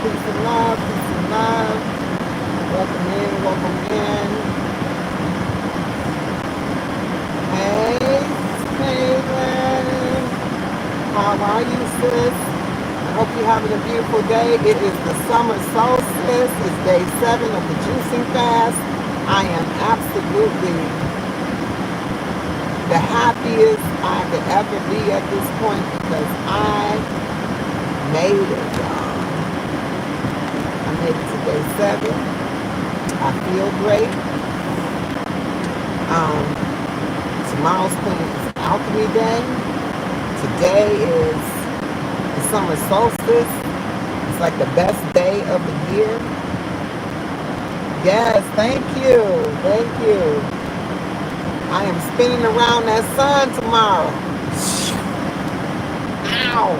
Peace and love, peace and love. Welcome in, welcome in. Hey, Caitlin. How are you, sis? I hope you're having a beautiful day. It is the summer solstice. It's day 7 of the juicing fast. I am absolutely the happiest I could ever be at this point because I made it, y'all. I made it to day 7. I feel great. Tomorrow's Queen's Alchemy Day. Today is the summer solstice. It's like the best day of the year. Yes, thank you. Thank you. I am spinning around that sun tomorrow. Ow!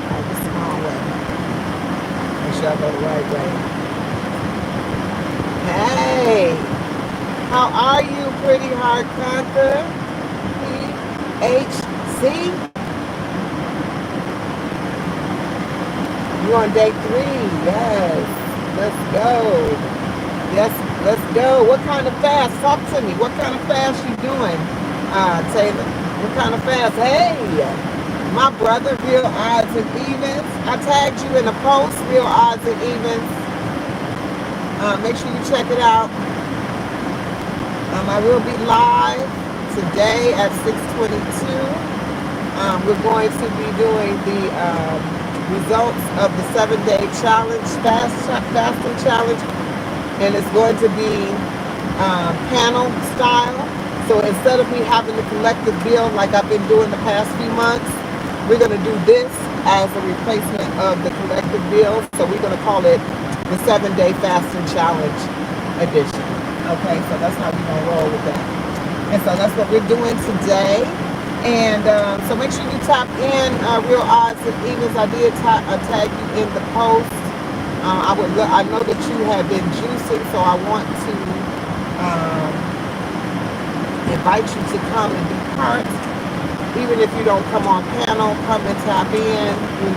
Alright, this is the wrong way. Make sure I go the right way. Hey! How are you, pretty heart conqueror? PHC? You're on day 3. Yes. Let's go. Yes, let's go. What kind of fast? Talk to me. What kind of fast you doing, Taylor? What kind of fast? Hey, my brother, Real Odds and Evens. I tagged you in the post, Real Odds and Evens. Make sure you check it out. I will be live today at 6:22. We're going to be doing the results of the 7-day challenge, fasting challenge, and it's going to be panel style. So instead of me having the collective bill like I've been doing the past few months, we're going to do this as a replacement of the collective bill. So we're going to call it the 7-day fasting challenge edition. Okay, so that's how we're going to roll with that. And so that's what we're doing today. And so make sure you tap in Real Odds and Evens. I did tag you in the post. I know that you have been juicing, so I want to invite you to come and be part. Even if you don't come on panel, come and tap in, with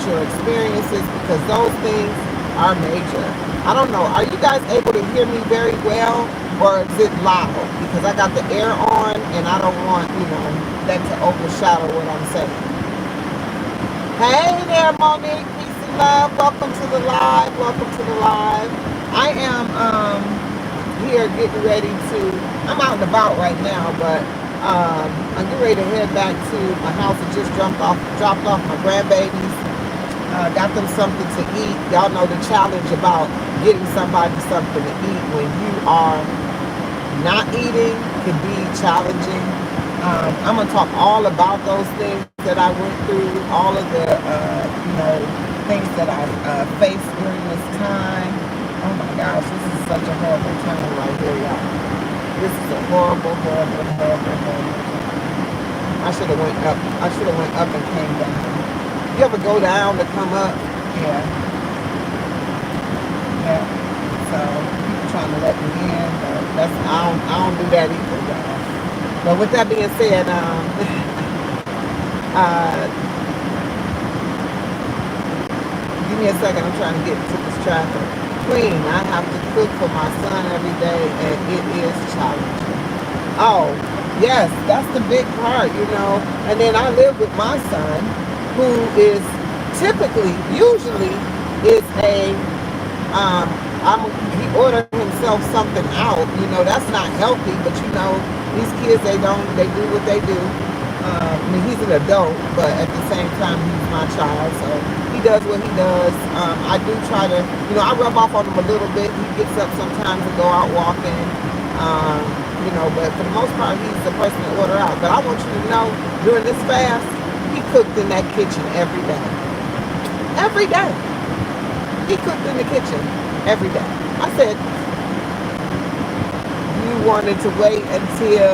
your experiences, because those things are major. I don't know, are you guys able to hear me very well, or is it loud? Because I got the air on, and I don't want, that to overshadow what I'm saying. Hey there, Monique. Peace and love. Welcome to the live. Welcome to the live. I am here getting ready to, I'm out and about right now, but I'm getting ready to head back to my house. I just dropped off my grandbabies. Got them something to eat. Y'all know the challenge about getting somebody something to eat when you are not eating can be challenging. I'm going to talk all about those things that I went through, all of the, things that I faced during this time. Oh my gosh, this is such a horrible time right here, y'all. This is a horrible, horrible, horrible, horrible time. I should have went up and came down. You ever go down to come up? Yeah. Yeah. So people trying to let me in, but I don't do that either, y'all. But with that being said, give me a second. I'm trying to get into this traffic. Queen, I have to cook for my son every day, and it is challenging. Oh, yes, that's the big part, And then I live with my son, who is usually is he ordered himself something out, that's not healthy, but these kids, they do what they do. He's an adult, but at the same time, he's my child, so he does what he does. I do try to, I rub off on him a little bit. He gets up sometimes to go out walking, but for the most part, he's the person to order out. But I want you to know, during this fast, he cooked in that kitchen every day. Every day. He cooked in the kitchen every day. I said, you wanted to wait until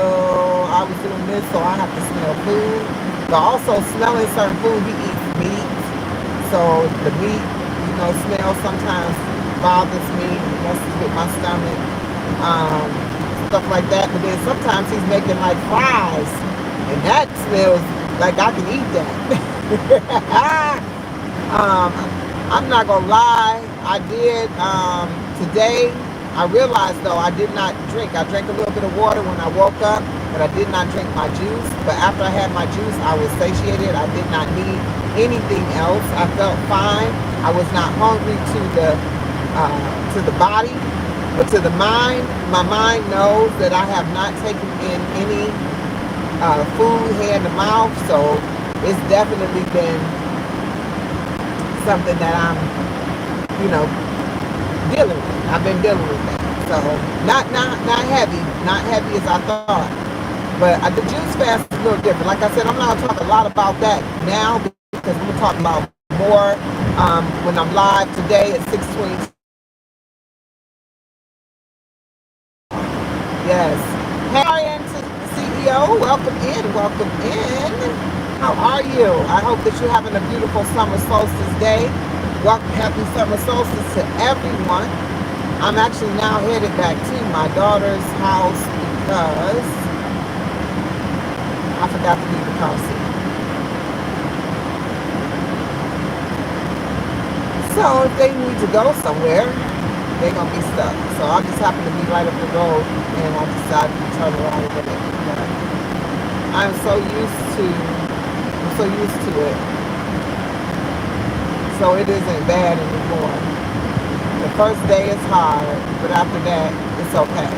I was doing this, so I have to smell food. But also smelling certain food, he eats meat. So the meat, you know, smell sometimes bothers me, messes with my stomach, stuff like that. But then sometimes he's making like fries, and that smells like I can eat that. I'm not gonna lie, I did today. I realized though I did not drink. I drank a little bit of water when I woke up, but I did not drink my juice. But after I had my juice, I was satiated. I did not need anything else. I felt fine. I was not hungry to the body, but to the mind. My mind knows that I have not taken in any food, hand to mouth, so it's definitely been something that I'm, you know, dealing with. I've been dealing with that. So not heavy as I thought. But the juice fast is a little different. Like I said, I'm not talking a lot about that now because we're talking about more when I'm live today at 6:20. Yes. Hey, CEO, welcome in, welcome in. How are you? I hope that you're having a beautiful summer solstice day. Welcome, happy summer solstice to everyone. I'm actually now headed back to my daughter's house because I forgot to leave the car seat. So if they need to go somewhere, they're going to be stuck. So I just happen to be right up the road and I decided to turn around and get it. I'm so used to it. So it isn't bad anymore. The first day is hard, but after that, it's okay.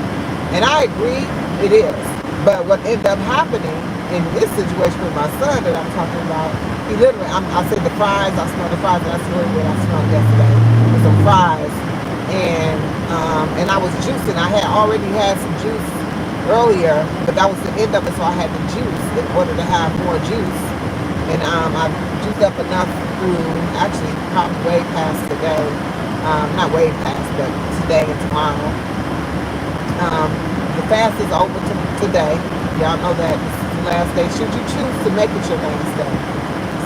And I agree, it is. But what ended up happening in this situation with my son that I'm talking about, he literally, I said the fries, I smelled the fries, and that's really what I smelled yesterday, with some fries. And I was juicing. I had already had some juice earlier, but that was the end of it, so I had the juice in order to have more juice. And I juiced up enough through, actually, probably way past today. Not way past, but today and tomorrow. The fast is over today. Y'all know that this is the last day. Should you choose to make it your last day?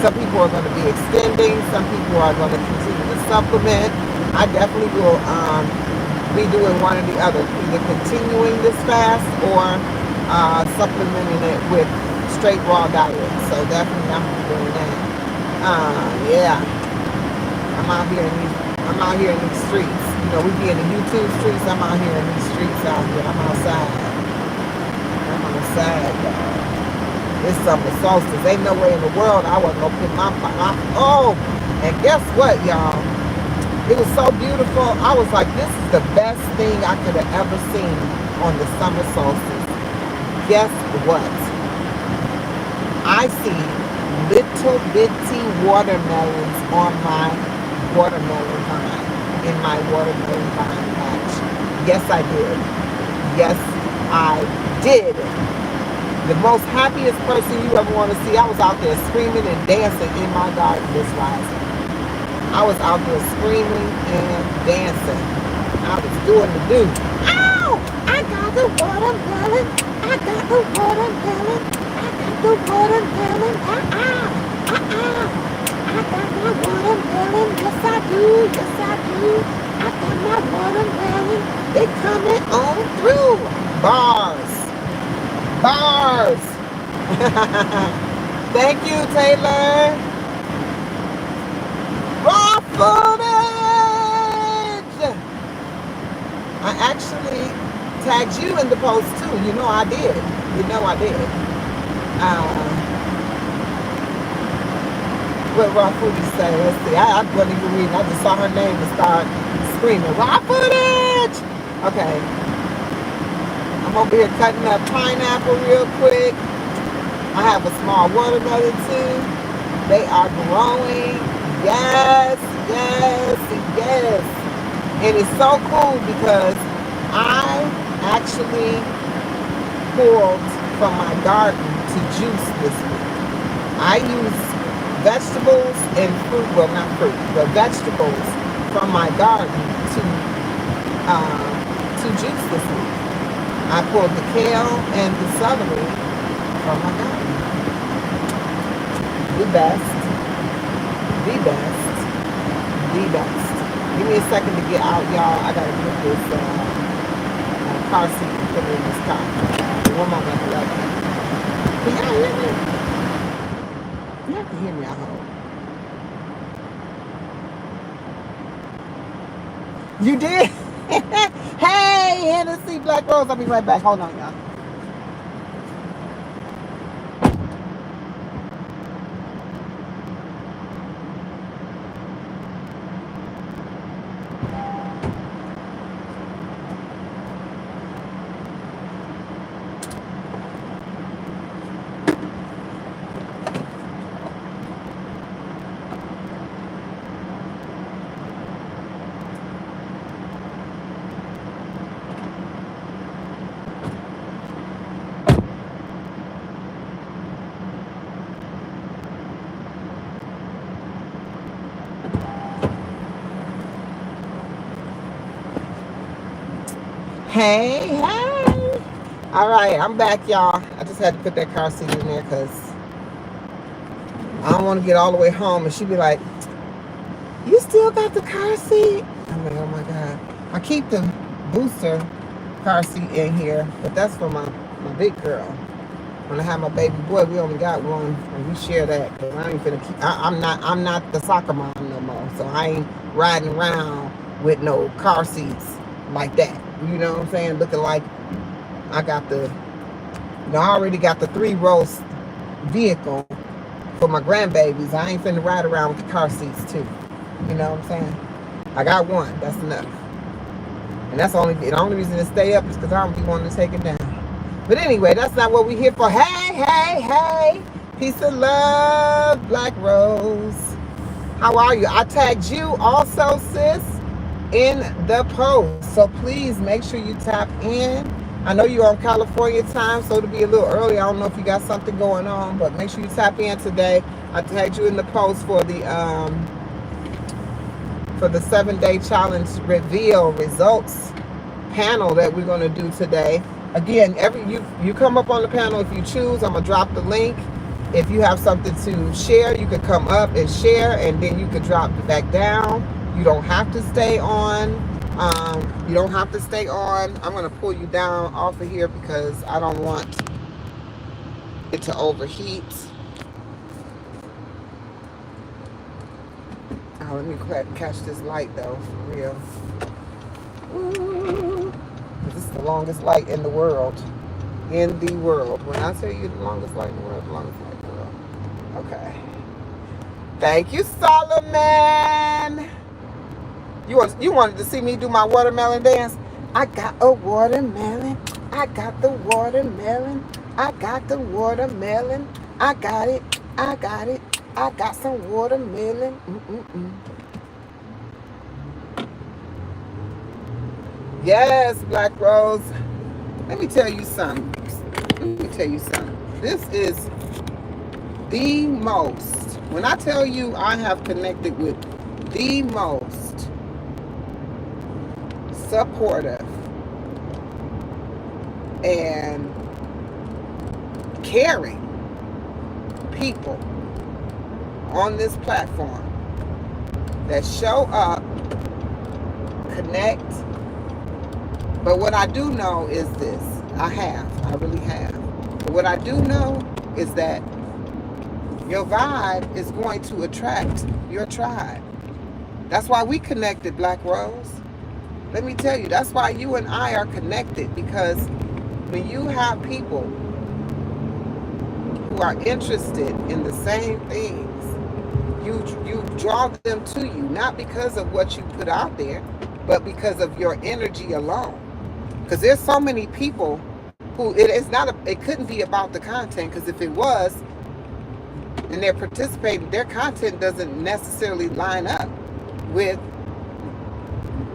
Some people are going to be extending. Some people are going to continue to supplement. I definitely will be doing one or the other, either continuing this fast or supplementing it with straight raw diet. So definitely I'm doing that. Yeah, I'm out here in these streets. You know, we be in the YouTube streets. I'm out here in these streets out here. I'm outside, y'all. It's summer solstice. Ain't no way in the world I wasn't gonna put my and guess what, y'all? It was so beautiful. I was like, this is the best thing I could have ever seen on the summer solstice. Guess what? I see little bitty watermelons on my watermelon vine, in my watermelon vine patch. Yes, I did. Yes, I did. The most happiest person you ever want to see. I was out there screaming and dancing in my garden this rising. I was out there screaming and dancing. I was doing the do. Ow! I got the watermelon. I got the watermelon. I got the watermelon. I got my watermelon. Yes, I do. Yes, I do. I got my watermelon. They coming on through. Bars. Thank you, Taylor. Raw footage! I actually tagged you in the post too. You know I did. What raw footage say? Let's see. I wasn't even reading. I just saw her name and started screaming, raw footage! Okay. I'm over here cutting up pineapple real quick. I have a small watermelon too. They are growing. Yes. And it's so cool because I actually pulled from my garden to juice this week. I use vegetables and fruit, well not fruit, but vegetables from my garden to juice this week. I pulled the kale and the celery from my garden. The best. The best. Give me a second to get out, y'all. I gotta put this car seat and put it in this car. One moment, I love it. Can y'all hear me? Y'all can hear me, I hope. You did? Hey, Hennessy Black Rose. I'll be right back. Hold on, y'all. Hey, hey. All right, I'm back, y'all. I just had to put that car seat in there because I don't want to get all the way home and she'd be like, you still got the car seat? I'm like, oh my God. I keep the booster car seat in here, but that's for my big girl. When I have my baby boy, we only got one, and we share that because I ain't finna keep. I'm not the soccer mom no more, so I ain't riding around with no car seats like that. You know what I'm saying? Looking like I got I already got the 3-row vehicle for my grandbabies. I ain't finna ride around with the car seats too. You know what I'm saying? I got one. That's enough. And that's the only reason to stay up is because I don't be wanting to take it down. But anyway, that's not what we're here for. Hey, hey, hey. Peace and love, Black Rose. How are you? I tagged you also, sis, in the post. So please make sure you tap in. I know you're on California time, so it'll be a little early. I don't know if you got something going on, but make sure you tap in today. I tagged you in the post for the 7-day challenge reveal results panel that we're going to do today. Again, you come up on the panel if you choose. I'm going to drop the link. If you have something to share, you could come up and share, and then you could drop it back down. You don't have to stay on. You don't have to stay on. I'm going to pull you down off of here because I don't want it to overheat. Oh, let me catch this light though, for real. Ooh, this is the longest light in the world. In the world. When I tell you the longest light in the world, the longest light in the world. Okay. Thank you, Solomon. You wanted to see me do my watermelon dance? I got a watermelon. I got the watermelon. I got the watermelon. I got it. I got it. I got some watermelon. Yes, Black Rose. Let me tell you something. This is the most. When I tell you I have connected with the most supportive and caring people on this platform that show up, connect. But what I do know is this. I really have. But what I do know is that your vibe is going to attract your tribe. That's why we connected, Black Rose. Let me tell you, that's why you and I are connected, because when you have people who are interested in the same things, you draw them to you, not because of what you put out there, but because of your energy alone. Because there's so many people who it couldn't be about the content, because if it was, and they're participating, their content doesn't necessarily line up with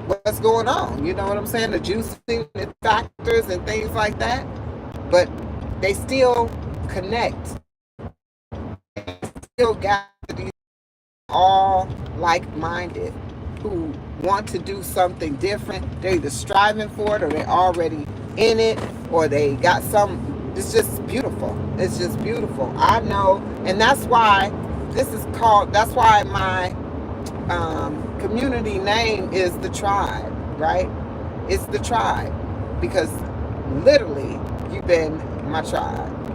what's going on. You know what I'm saying? The juicing factors and things like that. But they still connect. They still gather these all like-minded who want to do something different. They're either striving for it, or they're already in it, or they got some. It's just beautiful. It's just beautiful. I know, and that's why this is called. That's why my community name is the tribe, right? It's the tribe because literally you've been my tribe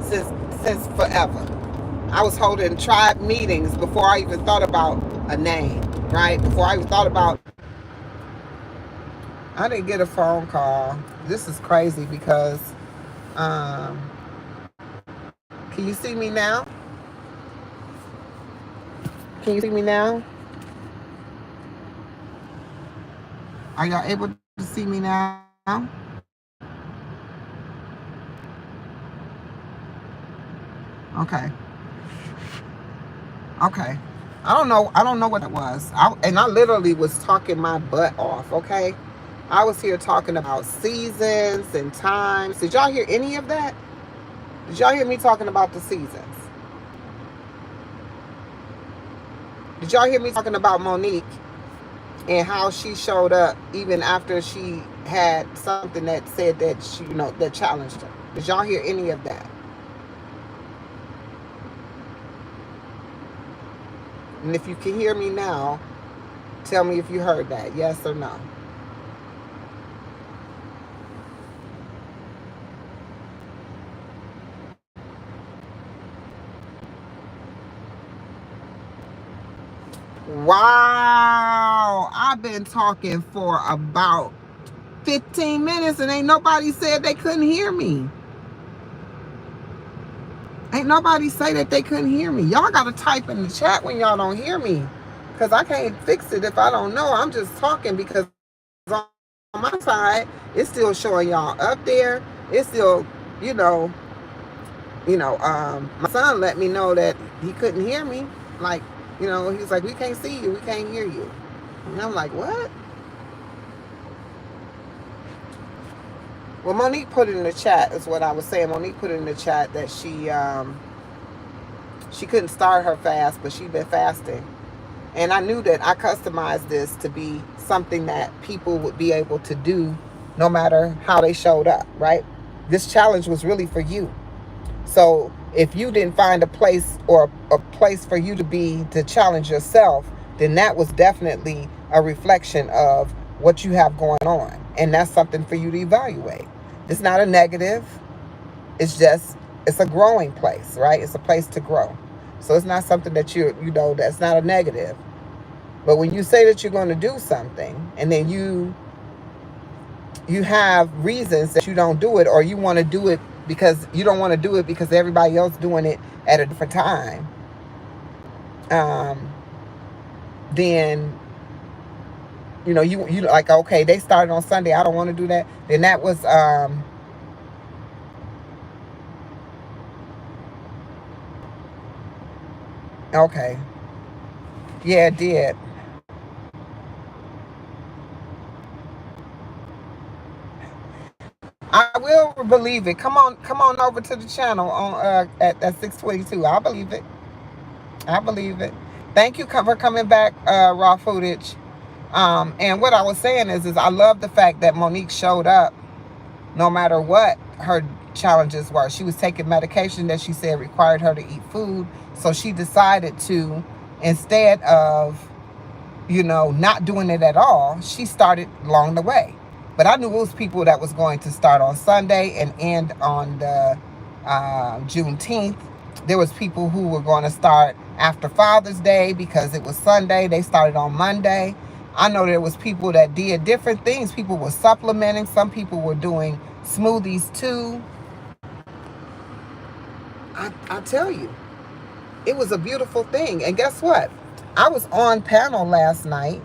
since forever. I was holding tribe meetings before I even thought about a name, right? Before I even thought about. I didn't get a phone call. This is crazy because, um, can you see me now? Can you see me now? Are y'all able to see me now? Okay. Okay. I don't know what it was. I literally was talking my butt off, okay? I was here talking about seasons and times. Did y'all hear any of that? Did y'all hear me talking about the seasons? Did y'all hear me talking about Monique and how she showed up even after she had something that said that she, that challenged her? Did y'all hear any of that? And if you can hear me now, tell me if you heard that, yes or no. Wow, I've been talking for about 15 minutes and ain't nobody said they couldn't hear me. Ain't nobody say that they couldn't hear me. Y'all got to type in the chat when y'all don't hear me, because I can't fix it if I don't know. I'm just talking because on my side, it's still showing y'all up there. It's still, my son let me know that he couldn't hear me. Like, he's like, we can't see you, we can't hear you. And I'm like, what? Well, Monique put it in the chat, is what I was saying. Monique put it in the chat that she couldn't start her fast, but she'd been fasting. And I knew that I customized this to be something that people would be able to do no matter how they showed up, right? This challenge was really for you. So if you didn't find a place or a place for you to challenge yourself, then that was definitely a reflection of what you have going on. And that's something for you to evaluate. It's not a negative. It's a growing place, right? It's a place to grow. So it's not something that that's not a negative. But when you say that you're going to do something and then you have reasons that you don't do it, or you want to do it because you don't want to do it because everybody else doing it at a different time, then you like, okay, they started on Sunday, I don't want to do that. Then that was okay. Yeah, it did. I will believe it. Come on over to the channel on at 6:22. I believe it. I believe it. Thank you for coming back, raw footage. And what I was saying is I love the fact that Monique showed up no matter what her challenges were. She was taking medication that she said required her to eat food. So she decided to, instead of, not doing it at all, she started along the way. But I knew it was people that was going to start on Sunday and end on the Juneteenth. There was people who were going to start after Father's Day because it was Sunday. They started on Monday. I know there was people that did different things. People were supplementing. Some people were doing smoothies too. I tell you, it was a beautiful thing. And guess what? I was on panel last night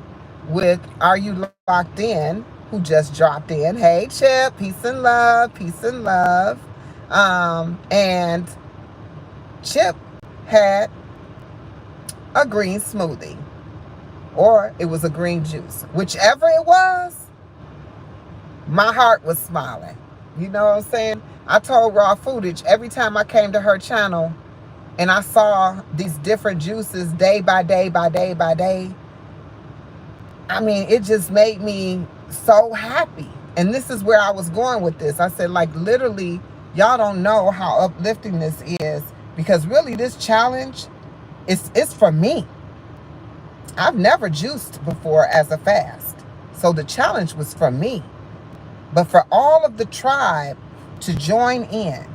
with Are You Locked In, who just dropped in. Hey, Chip, peace and love, peace and love. And Chip had a green smoothie, or it was a green juice. Whichever it was, my heart was smiling. You know what I'm saying? I told Raw Footage every time I came to her channel and I saw these different juices day by day by day by day, I mean, it just made me so happy. And this is where I was going with this. I said, like, literally, y'all don't know how uplifting this is, because really this challenge it's for me. I've never juiced before as a fast. So the challenge was for me. But for all of the tribe to join in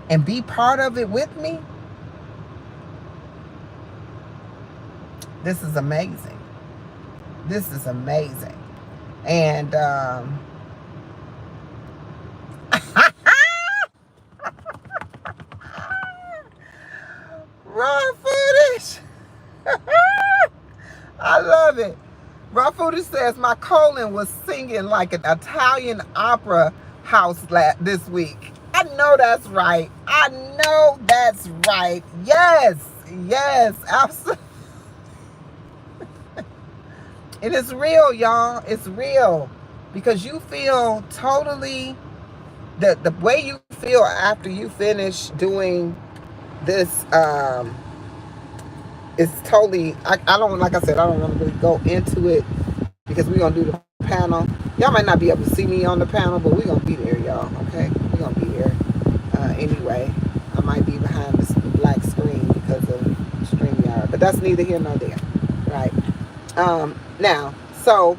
and be part of it with me, this is amazing. This is amazing. And raw footage. I love it. Raw footage says my colon was singing like an Italian opera house this week. I know that's right. I know that's right. Yes, yes, absolutely. And it's real, y'all. It's real. Because you feel totally, the way you feel after you finish doing this, it's totally, I don't, like I said, I don't want to really go into it because we're going to do the panel. Y'all might not be able to see me on the panel, but we're going to be there, y'all, okay? We're going to be there. Anyway, I might be behind this black screen because of StreamYard, but that's neither here nor there, right? Now, so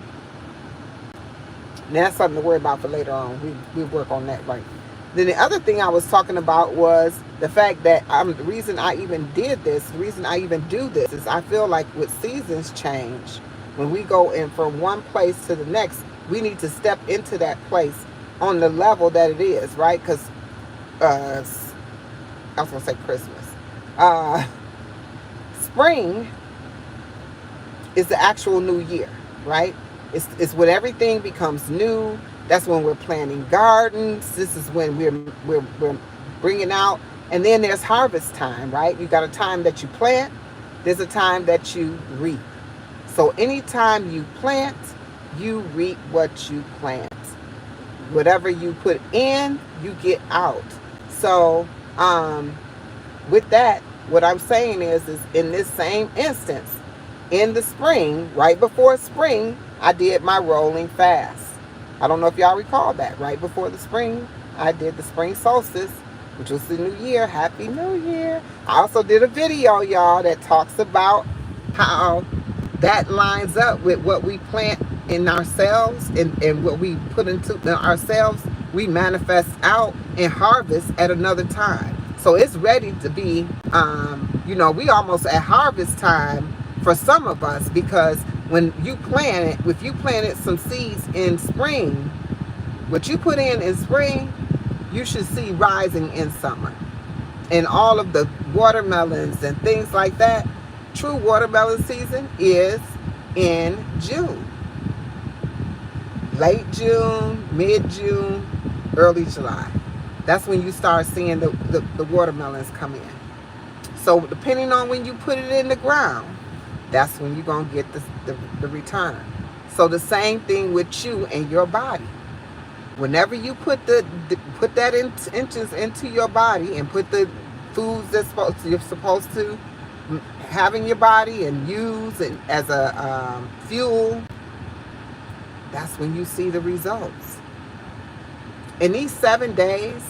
that's something to worry about for later on. We work on that, right? Then the other thing I was talking about was the fact that the reason I even did this, the reason I even do this is I feel like with seasons change, when we go in from one place to the next, we need to step into that place on the level that it is, right? Because I was going to say Christmas. Spring is the actual new year, right? It's when everything becomes new. That's when we're planting gardens. This is when we're bringing out. And then there's harvest time, right? You got a time that you plant. There's a time that you reap. So anytime you plant, you reap what you plant. Whatever you put in, you get out. So with that, what I'm saying is in this same instance, in the spring, right before spring, I did my rolling fast. I don't know if y'all recall that. Right before the spring, I did the spring solstice, which was the new year. Happy New Year. I also did a video, y'all, that talks about how that lines up with what we plant in ourselves and what we put into ourselves, we manifest out and harvest at another time. So it's ready to be, we almost at harvest time for some of us, because when you plant it, if you planted some seeds in spring, what you put in spring, you should see rising in summer. And all of the watermelons and things like that, true watermelon season is in June. Late June, mid-June, early July. That's when you start seeing the watermelons come in. So depending on when you put it in the ground, that's when you're going to get the return. So the same thing with you and your body. Whenever you put that inches into your body and put the foods you're supposed to have in your body and use it as a fuel, that's when you see the results. In these 7 days,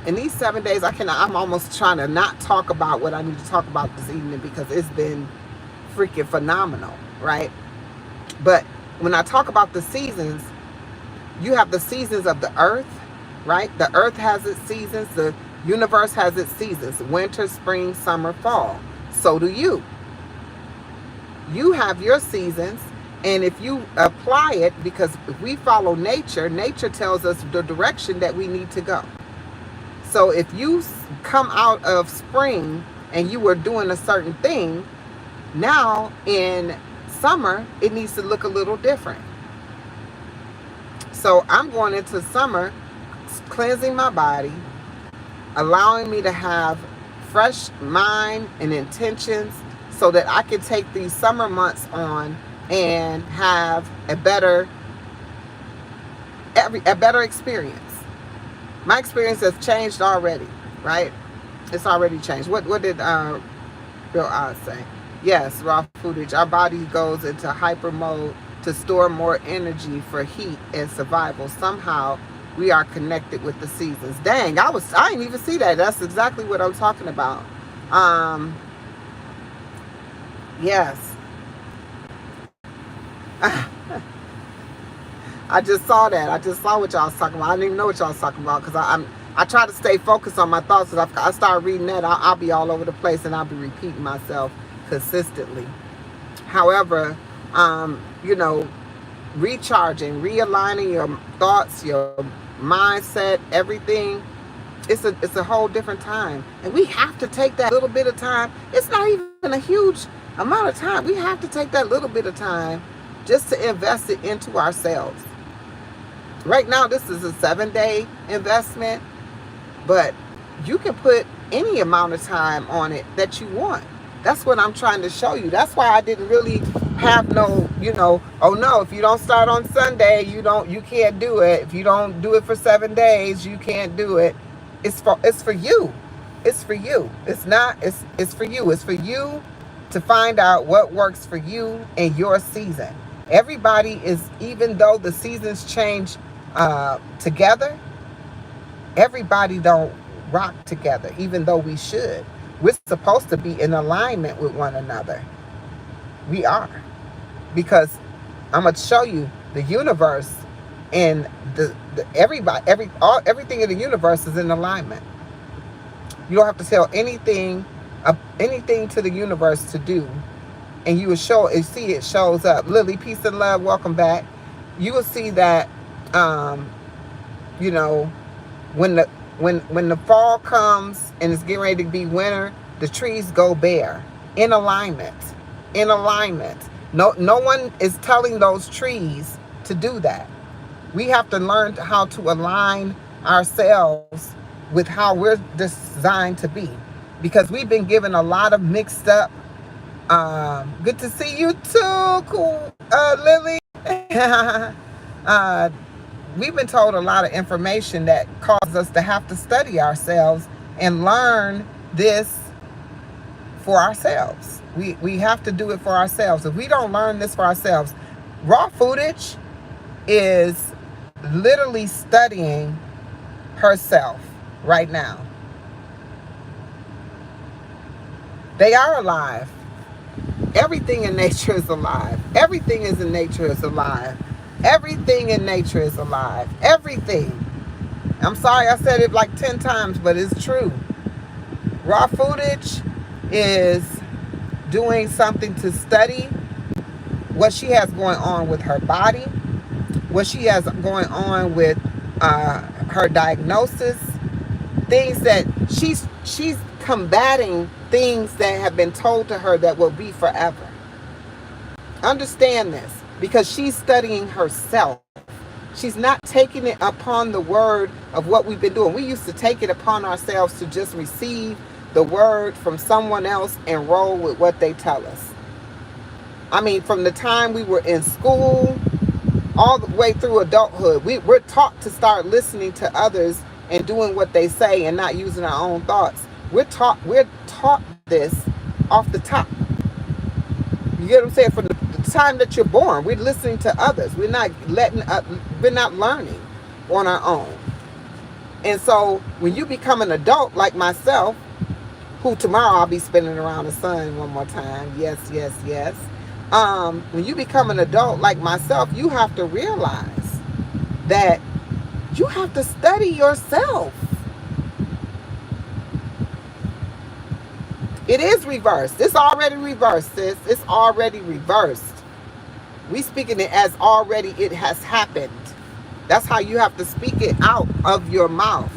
in these 7 days, I'm almost trying to not talk about what I need to talk about this evening because it's been freaking phenomenal, right? But when I talk about the seasons, you have the seasons of the earth, right? The earth has its seasons. The universe has its seasons. Winter, spring, summer, fall. So do you. You have your seasons. And if you apply it, because if we follow nature, nature tells us the direction that we need to go. So if you come out of spring and you were doing a certain thing, now in summer, it needs to look a little different. So I'm going into summer, cleansing my body, allowing me to have fresh mind and intentions so that I can take these summer months on and have a better experience. My experience has changed already, right? It's already changed. What did Bill Oz say? Yes, raw footage. Our body goes into hyper mode to store more energy for heat and survival. Somehow we are connected with the seasons. Dang, I didn't even see that. That's exactly what I'm talking about. Yes. I just saw that. I just saw what y'all was talking about. I didn't even know what y'all was talking about because I try to stay focused on my thoughts. Because if I start reading that, I'll be all over the place and I'll be repeating myself consistently. However, you know, recharging, realigning your thoughts, your mindset, everything, it's a whole different time. And we have to take that little bit of time. It's not even a huge amount of time. We have to take that little bit of time just to invest it into ourselves. Right now, this is a 7-day investment, but you can put any amount of time on it that you want. That's what I'm trying to show you. That's why I didn't really have no, you know, oh no, if you don't start on Sunday, you can't do it. If you don't do it for 7 days, you can't do it. It's for you. It's for you. It's for you. It's for you to find out what works for you in your season. Everybody is, even though the seasons change together, everybody don't rock together, even though we should. We're supposed to be in alignment with one another. We are. Because I'm going to show you the universe and everything in the universe is in alignment. You don't have to tell anything to the universe to do, and you will see it shows up. Lily, peace and love, welcome back. You will see that, you know, when the fall comes and it's getting ready to be winter, the trees go bare in alignment. In alignment. No one is telling those trees to do that. We have to learn how to align ourselves with how we're designed to be, because we've been given a lot of mixed up. Good to see you too, cool, Lily. We've been told a lot of information that causes us to have to study ourselves and learn this for ourselves. We have to do it for ourselves. If we don't learn this for ourselves, raw footage is literally studying herself right now. They are alive. Everything in nature is alive. Everything in nature is alive. Everything in nature is alive. Everything. I'm sorry I said it like 10 times, but it's true. Raw footage is doing something to study what she has going on with her body, what she has going on with her diagnosis, things that she's combating, things that have been told to her that will be forever. Understand this, because she's studying herself. She's not taking it upon the word of what we've been doing. We used to take it upon ourselves to just receive the word from someone else and roll with what they tell us. I mean, from the time we were in school all the way through adulthood, we're taught to start listening to others and doing what they say and not using our own thoughts. We're taught this off the top. You get what I'm saying? From the time that you're born, we're listening to others. We're not learning on our own. And so when you become an adult like myself, who tomorrow I'll be spinning around the sun one more time. Yes, yes, yes. When you become an adult like myself, you have to realize that you have to study yourself. It is reversed. It's already reversed, sis. It's already reversed. We speaking it as already it has happened. That's how you have to speak it out of your mouth.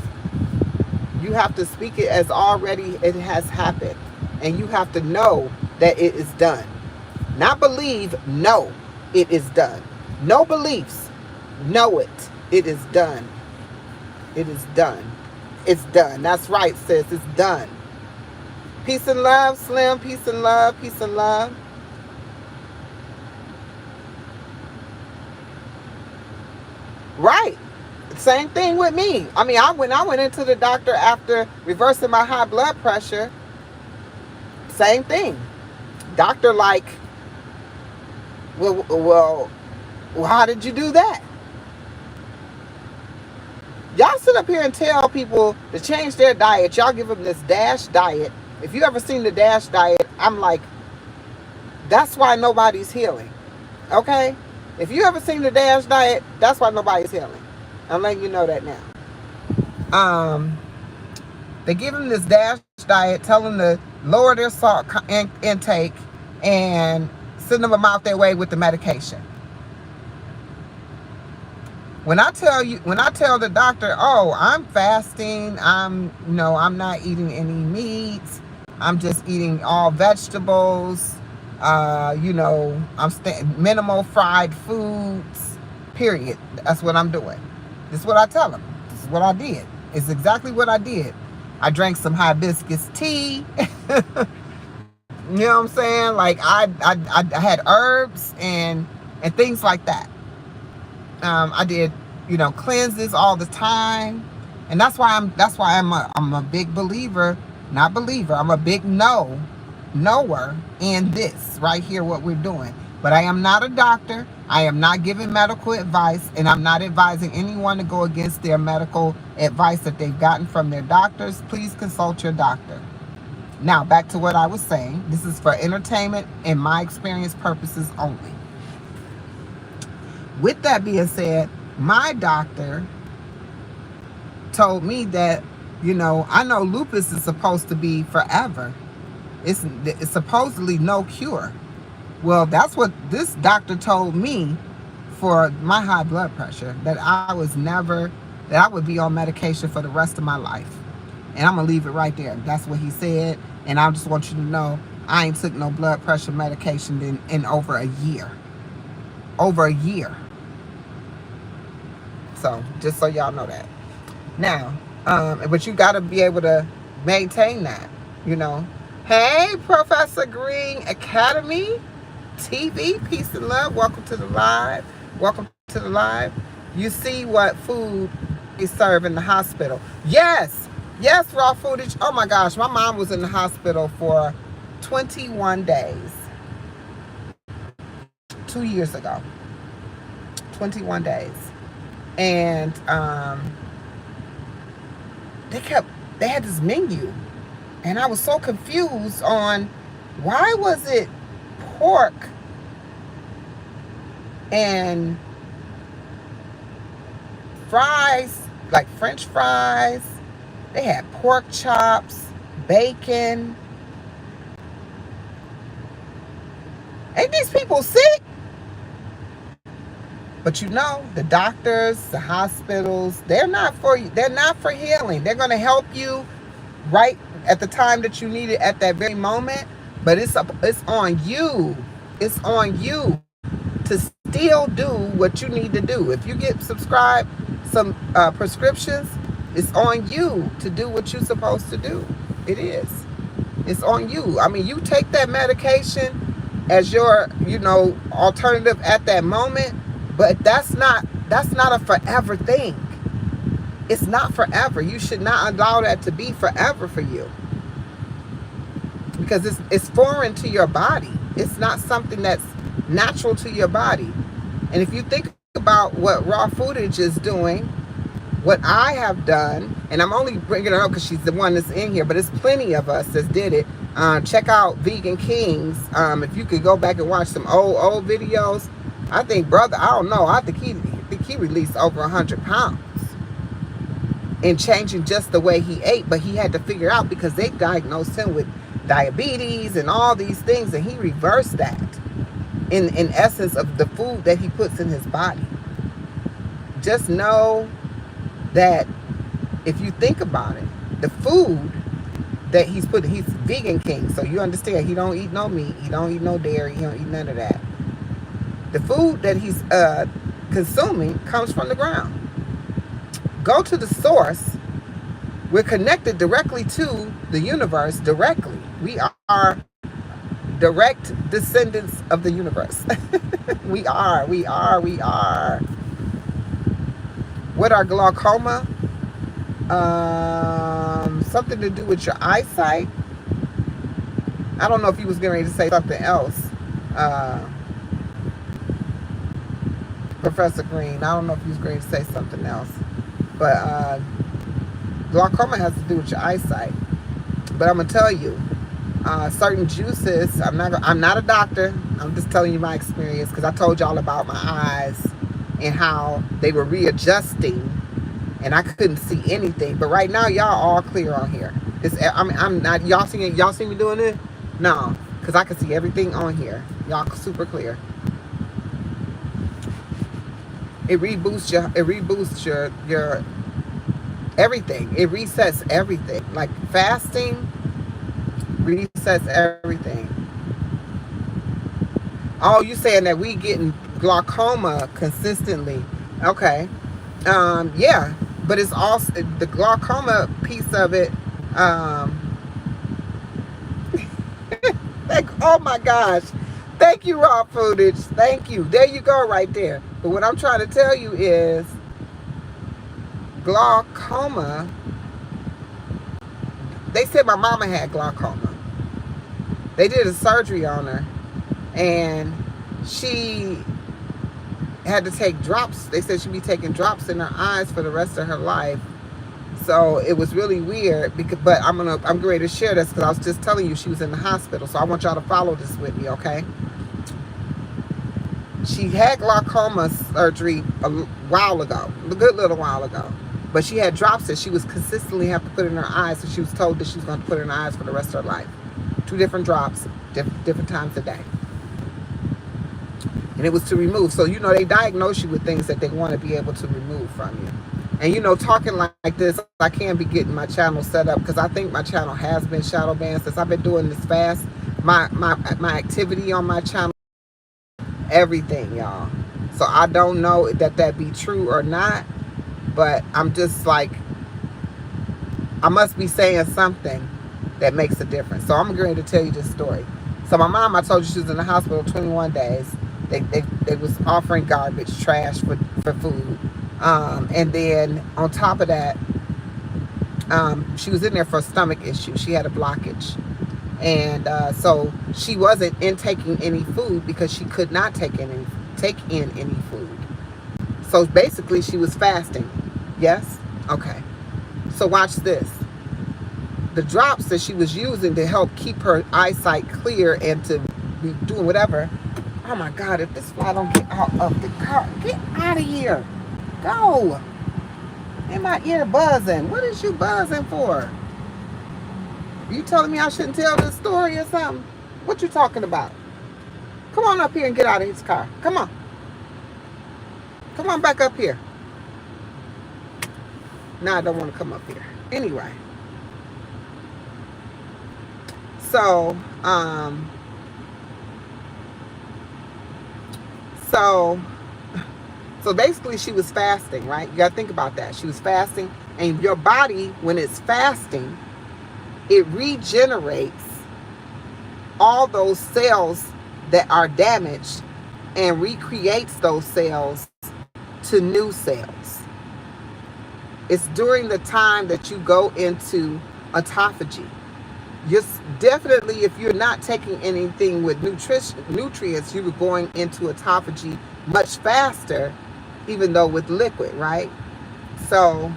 You have to speak it as already it has happened. And you have to know that it is done. Not believe, know it is done. No beliefs, know it. It is done. It is done. It's done. That's right, sis. It's done. Peace and love, Slim. Peace and love. Peace and love. Right. Same thing with me. I mean, when I went into the doctor after reversing my high blood pressure, same thing. Doctor like, well, how did you do that? Y'all sit up here and tell people to change their diet. Y'all give them this DASH diet. If you ever seen the DASH diet, I'm like, that's why nobody's healing. Okay? If you ever seen the DASH diet, that's why nobody's healing. I'm letting you know that now. They give them this DASH diet, tell them to lower their salt intake and send them out their way with the medication. When I tell the doctor, oh, I'm fasting, I'm not eating any meats, I'm just eating all vegetables, I'm minimal fried foods, period. That's what I'm doing. This is what I tell them. This is what I did. It's exactly what I did. I drank some hibiscus tea. You know what I'm saying? Like I had herbs and things like that. I did, cleanses all the time, and that's why I'm a big believer, not believer. I'm a big knower in this right here, what we're doing. But I am not a doctor. I am not giving medical advice, and I'm not advising anyone to go against their medical advice that they've gotten from their doctors. Please consult your doctor. Now, back to what I was saying. This is for entertainment and my experience purposes only. With that being said, my doctor told me that, I know lupus is supposed to be forever. It's supposedly no cure. Well, that's what this doctor told me for my high blood pressure, that I would be on medication for the rest of my life. And I'm going to leave it right there. That's what he said. And I just want you to know, I ain't took no blood pressure medication in over a year. Over a year. So, just so y'all know that. Now, but you got to be able to maintain that, Hey, Professor Green Academy TV, peace and love. Welcome to the live. Welcome to the live. You see what food they serve in the hospital. Yes, raw footage. Oh my gosh, my mom was in the hospital for 21 days. 2 years ago. 21 days. And they had this menu, and I was so confused on why was it pork and fries, like French fries. They had pork chops, bacon. Ain't these people sick? But the doctors, the hospitals, they're not for you. They're not for healing. They're going to help you right at the time that you need it at that very moment. But it's on you. It's on you to still do what you need to do. If you get subscribed some prescriptions, it's on you to do what you're supposed to do. It is. It's on you. I mean, you take that medication as your, alternative at that moment. But that's not a forever thing. It's not forever. You should not allow that to be forever for you. Because it's foreign to your body. It's not something that's natural to your body. And if you think about what raw footage is doing, what I have done, and I'm only bringing her up because she's the one that's in here, but it's plenty of us that did it. Check out Vegan Kings. If you could go back and watch some old videos. I think I think he released over 100 pounds in changing just the way he ate. But he had to figure out, because they diagnosed him with diabetes and all these things, and he reversed that in essence of the food that he puts in his body. Just know that if you think about it, the food that he's Vegan King, so you understand, he don't eat no meat, he don't eat no dairy, he don't eat none of that. The food that he's consuming comes from the ground. Go to the source. We're connected directly to the universe, directly. We are direct descendants of the universe. We are. What are glaucoma? Something to do with your eyesight. I don't know if he was getting ready to say something else. Professor Green, I don't know if he was going to say something else, but glaucoma has to do with your eyesight. But I'm gonna tell you, certain juices. I'm not a doctor. I'm just telling you my experience because I told y'all about my eyes and how they were readjusting and I couldn't see anything. But right now, y'all all clear on here. I'm not. Y'all see it? Y'all see me doing it? No, because I can see everything on here. Y'all super clear. It reboosts your. It reboosts your everything. It resets everything. Like fasting resets everything. Oh, you saying that we getting glaucoma consistently? Okay. Yeah, but it's also the glaucoma piece of it. Um, oh my gosh. Thank you, raw footage. Thank you. There you go right there. But what I'm trying to tell you is glaucoma. They said my mama had glaucoma. They did a surgery on her and she had to take drops. They said she'd be taking drops in her eyes for the rest of her life. So it was really weird. But I'm ready to share this because I was just telling you she was in the hospital. So I want y'all to follow this with me, okay? She had glaucoma surgery a while ago, a good little while ago. But she had drops that she was consistently have to put in her eyes. So she was told that she was going to put it in her eyes for the rest of her life. 2 different drops, different times a day. And it was to remove. So, they diagnose you with things that they want to be able to remove from you. And, talking like this, I can be getting my channel set up because I think my channel has been shadow banned since I've been doing this fast. My activity on my channel, everything, y'all. So I don't know that be true or not, but I'm just like, I must be saying something that makes a difference. So I'm going to tell you this story. So my mom, I told you she was in the hospital 21 days. They was offering garbage, trash for food. And then on top of that, she was in there for a stomach issue. She had a blockage. And so she wasn't intaking any food because she could not take in any food. So basically she was fasting. Yes? Okay. So watch this. The drops that she was using to help keep her eyesight clear and to be doing whatever. Oh my God, if this fly don't get out of the car, get out of here. Go. In my ear buzzing. What is you buzzing for? You telling me I shouldn't tell this story or something? What you talking about? Come on up here and get out of his car. Come on. Come on back up here. No, I don't want to come up here. Anyway. So, so basically she was fasting, right? You got to think about that. She was fasting, and your body, when it's fasting, it regenerates all those cells that are damaged and recreates those cells to new cells. It's during the time that you go into autophagy. You're definitely, if you're not taking anything with nutrients, you were going into autophagy much faster, even though with liquid, right? So,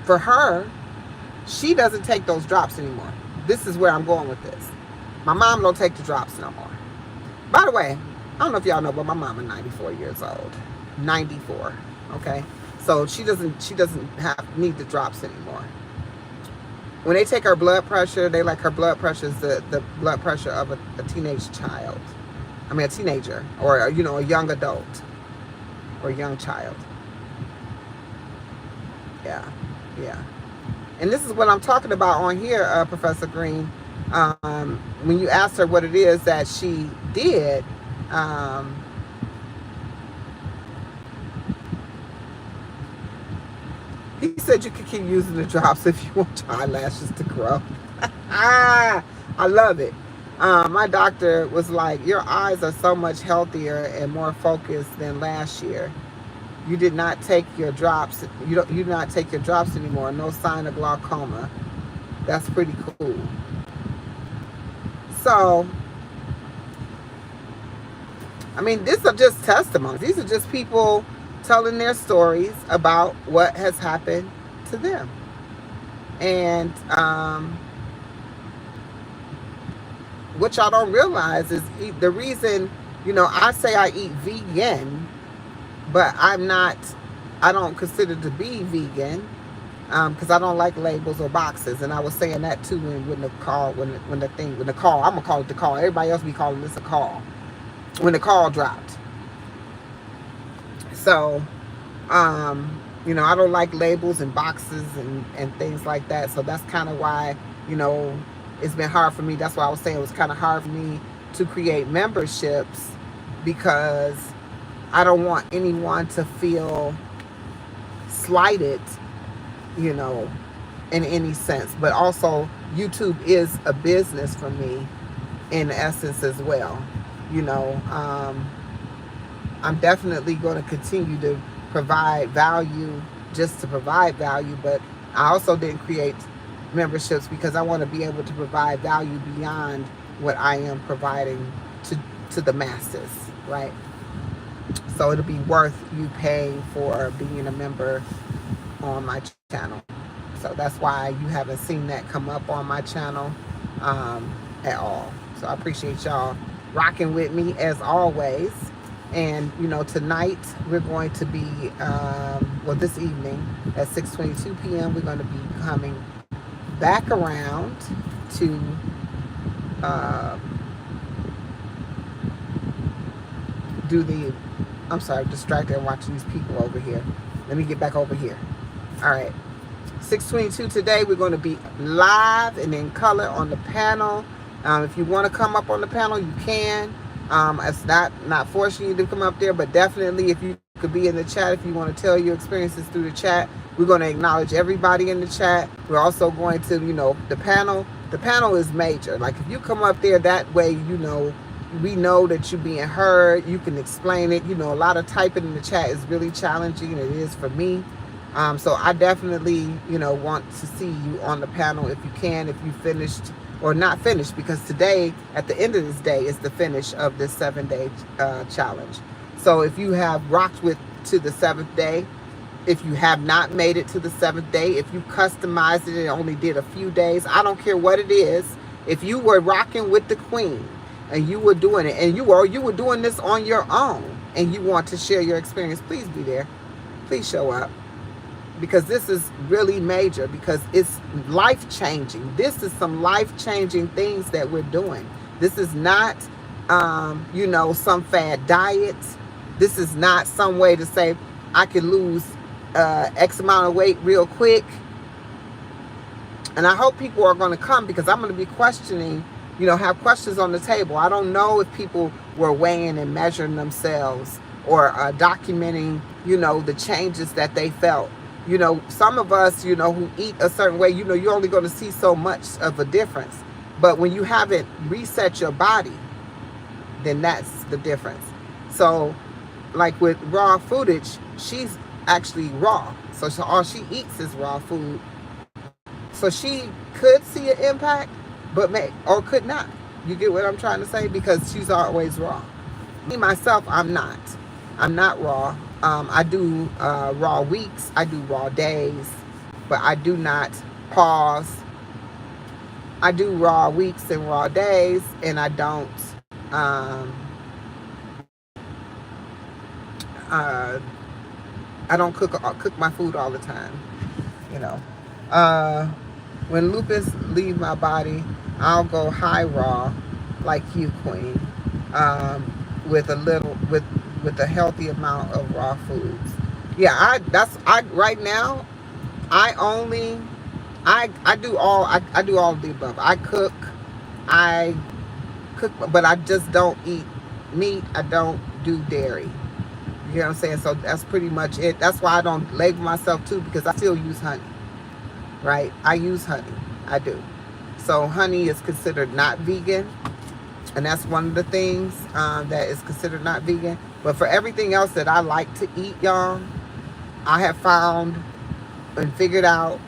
for her, she doesn't take those drops anymore. This is where I'm going with this. My mom don't take the drops no more. By the way, I don't know if y'all know, but my mom is 94 years old. 94, okay? So she doesn't need the drops anymore. When they take her blood pressure, they like her blood pressure is the blood pressure of a teenage child. I mean, a teenager or, a young adult or a young child. Yeah. And this is what I'm talking about on here, Professor Green. When you asked her what it is that she did, he said you could keep using the drops if you want your eyelashes to grow. I love it. My doctor was like, your eyes are so much healthier and more focused than last year. You did not take your drops. You do not take your drops anymore. No sign of glaucoma. That's pretty cool. So, I mean, these are just testimonies. These are just people telling their stories about what has happened to them. And what y'all don't realize is the reason, I say I eat vegan, but I don't consider to be vegan because I don't like labels or boxes. And I was saying that too when the call, when the call, I'm going to call it the call. Everybody else be calling this a call. When the call dropped. So, I don't like labels and boxes and things like that. So that's kind of why, it's been hard for me. That's why I was saying it was kind of hard for me to create memberships, because I don't want anyone to feel slighted, you know, in any sense. But also, YouTube is a business for me in essence as well. I'm definitely going to continue to provide value just to provide value, but I also didn't create memberships because I want to be able to provide value beyond what I am providing to the masses, right? So it'll be worth you paying for being a member on my channel. So that's why you haven't seen that come up on my channel at all. So I appreciate y'all rocking with me as always. And, tonight we're going to be, this evening at 6:22 p.m., we're going to be coming back around to I'm sorry, I'm distracted and watching these people over here. Let me get back over here. All right. 6:22 today, we're going to be live and in color on the panel. If you want to come up on the panel, you can. It's not forcing you to come up there, but definitely if you could be in the chat, if you want to tell your experiences through the chat, we're going to acknowledge everybody in the chat. We're also going to, the panel is major. Like if you come up there, that way, we know that you're being heard. You can explain it. A lot of typing in the chat is really challenging. It is for me. So I definitely, want to see you on the panel if you can, if you finished or not finished, because today, at the end of this day, is the finish of this 7-day challenge. So if you have rocked to the 7th day, if you have not made it to the 7th day, if you customized it and only did a few days, I don't care what it is. If you were rocking with the queen and you were doing it, and you were doing this on your own, and you want to share your experience, please be there. Please show up. Because this is really major, because it's life-changing. This is some life-changing things that we're doing. This is not, some fad diet. This is not some way to say, I can lose X amount of weight real quick. And I hope people are going to come, because I'm going to be questioning, have questions on the table. I don't know if people were weighing and measuring themselves or documenting, the changes that they felt. Some of us, who eat a certain way, you're only going to see so much of a difference. But when you haven't reset your body, then that's the difference. So, like with raw footage, she's actually raw. So all she eats is raw food. So she could see an impact, but or could not. You get what I'm trying to say? Because she's always raw. Me, myself, I'm not. I'm not raw. I do raw weeks, I do raw days, but I do not pause. I do raw weeks and raw days, and I don't cook my food all the time. When lupus leave my body, I'll go high raw, like you, Queen, with a healthy amount of raw foods. Yeah, right now, I do all of the above. I cook, but I just don't eat meat. I don't do dairy. You know what I'm saying? So that's pretty much it. That's why I don't label myself too, because I still use honey. Right? I use honey. I do. So honey is considered not vegan. And that's one of the things that is considered not vegan. But for everything else that I like to eat, y'all, I have found and figured out.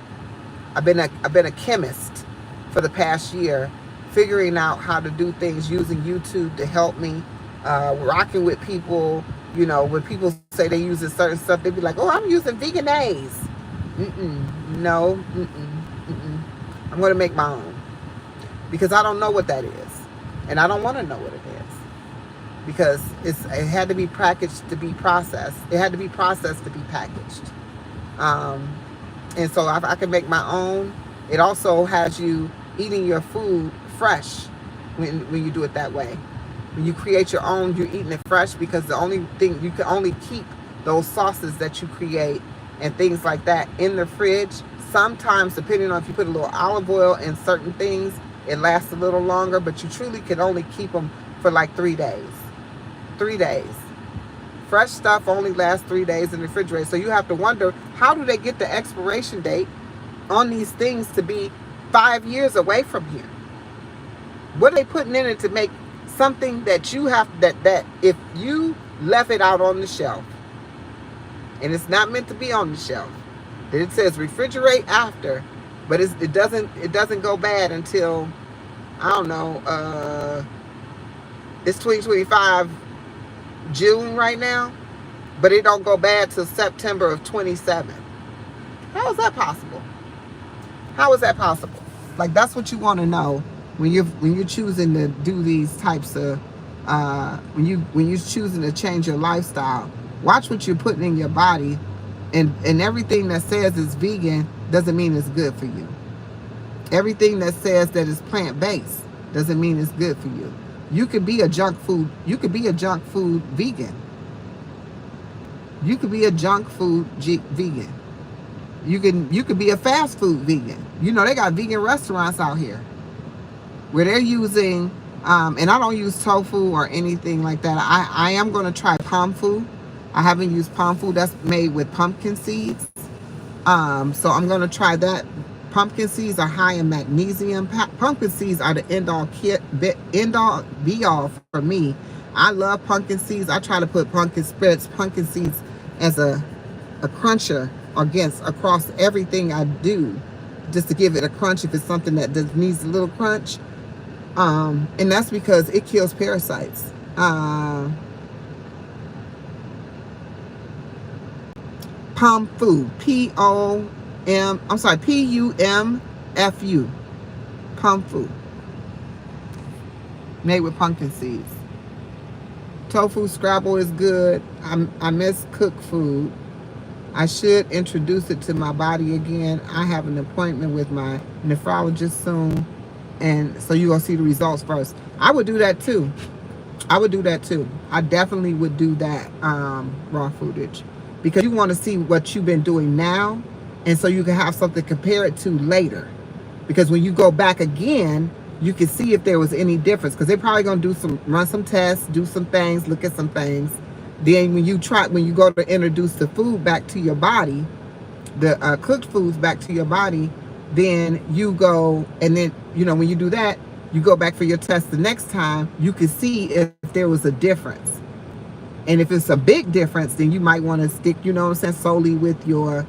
I've been a chemist for the past year, figuring out how to do things using YouTube to help me, rocking with people. When people say they use certain stuff, they be like, "Oh, I'm using veganase." No. I'm going to make my own. Because I don't know what that is. And I don't want to know what it is. Because it had to be packaged to be processed. It had to be processed to be packaged. And so I can make my own. It also has you eating your food fresh when you do it that way. When you create your own, you're eating it fresh, because the only thing, you can only keep those sauces that you create and things like that in the fridge. Sometimes, depending on if you put a little olive oil in certain things, it lasts a little longer, but you truly can only keep them for like 3 days. 3 days. Fresh stuff only lasts 3 days in the refrigerator. So you have to wonder, how do they get the expiration date on these things to be 5 years away from here? What are they putting in it to make something that you have, that if you left it out on the shelf, and it's not meant to be on the shelf, that it says refrigerate after, but it doesn't go bad until, I don't know, it's 2025 June right now, but it don't go bad till September of 27. How is that possible? How is that possible? Like, that's what you want to know when you're choosing to do these types of when you're choosing to change your lifestyle. Watch what you're putting in your body, and everything that says it's vegan doesn't mean it's good for you. Everything that says that it's plant-based doesn't mean it's good for you. You could be a junk food. You could be a junk food vegan. You could be a junk food vegan. You could be a fast food vegan. You know, they got vegan restaurants out here where they're using, and I don't use tofu or anything like that. I am going to try pomfu. I haven't used pomfu. That's made with pumpkin seeds. So I'm going to try that. Pumpkin seeds are high in magnesium. Pumpkin seeds are the end all be all for me. I love pumpkin seeds. I try to put pumpkin seeds as a cruncher across everything I do, just to give it a crunch if it's something that needs a little crunch. And that's because it kills parasites. Pomfu, P-U-M-F-U, pomfu, made with pumpkin seeds. Tofu scrabble is good. I miss cooked food. I should introduce it to my body again. I have an appointment with my nephrologist soon, and so you're gonna see the results first. I would do that too. I definitely would do that, raw footage, because you want to see what you've been doing now, and so you can have something to compare it to later. Because when you go back again, you can see if there was any difference, because they're probably going to run some tests, do some things, look at some things. Then when you go to introduce the food back to your body, the cooked foods back to your body, then you go, and then, you know, when you do that, you go back for your test the next time, you can see if there was a difference. And if it's a big difference, then you might want to stick, you know what I'm saying, solely with your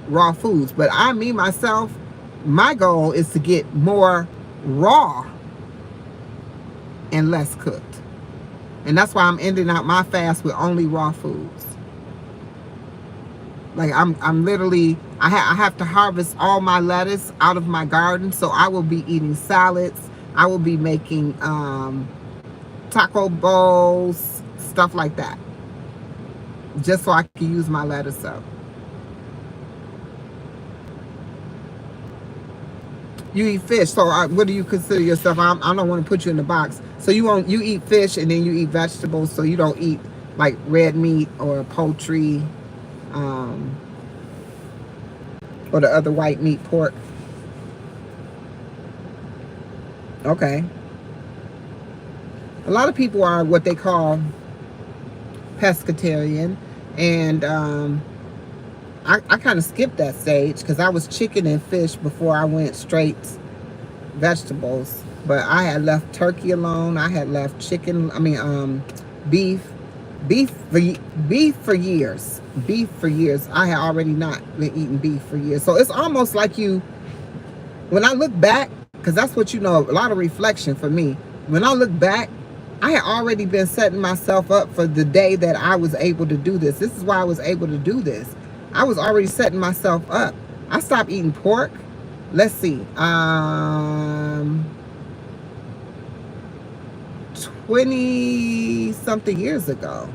raw foods. But myself, my goal is to get more raw and less cooked. And that's why I'm ending out my fast with only raw foods. Like, I'm literally, I have to harvest all my lettuce out of my garden, so I will be eating salads. I will be making taco bowls, stuff like that, just so I can use my lettuce up. You eat fish, so what do you consider yourself? I don't want to put you in the box. So you eat fish and then you eat vegetables, so you don't eat like red meat or poultry, or the other white meat, pork. Okay. A lot of people are what they call pescatarian, and I kind of skipped that stage because I was chicken and fish before I went straight vegetables. But I had left turkey alone. I had left beef for years. Beef for years. I had already not been eating beef for years. So it's almost like when I look back, because that's what, a lot of reflection for me. When I look back, I had already been setting myself up for the day that I was able to do this. This is why I was able to do this. I was already setting myself up. I stopped eating pork let's see, 20 something years ago.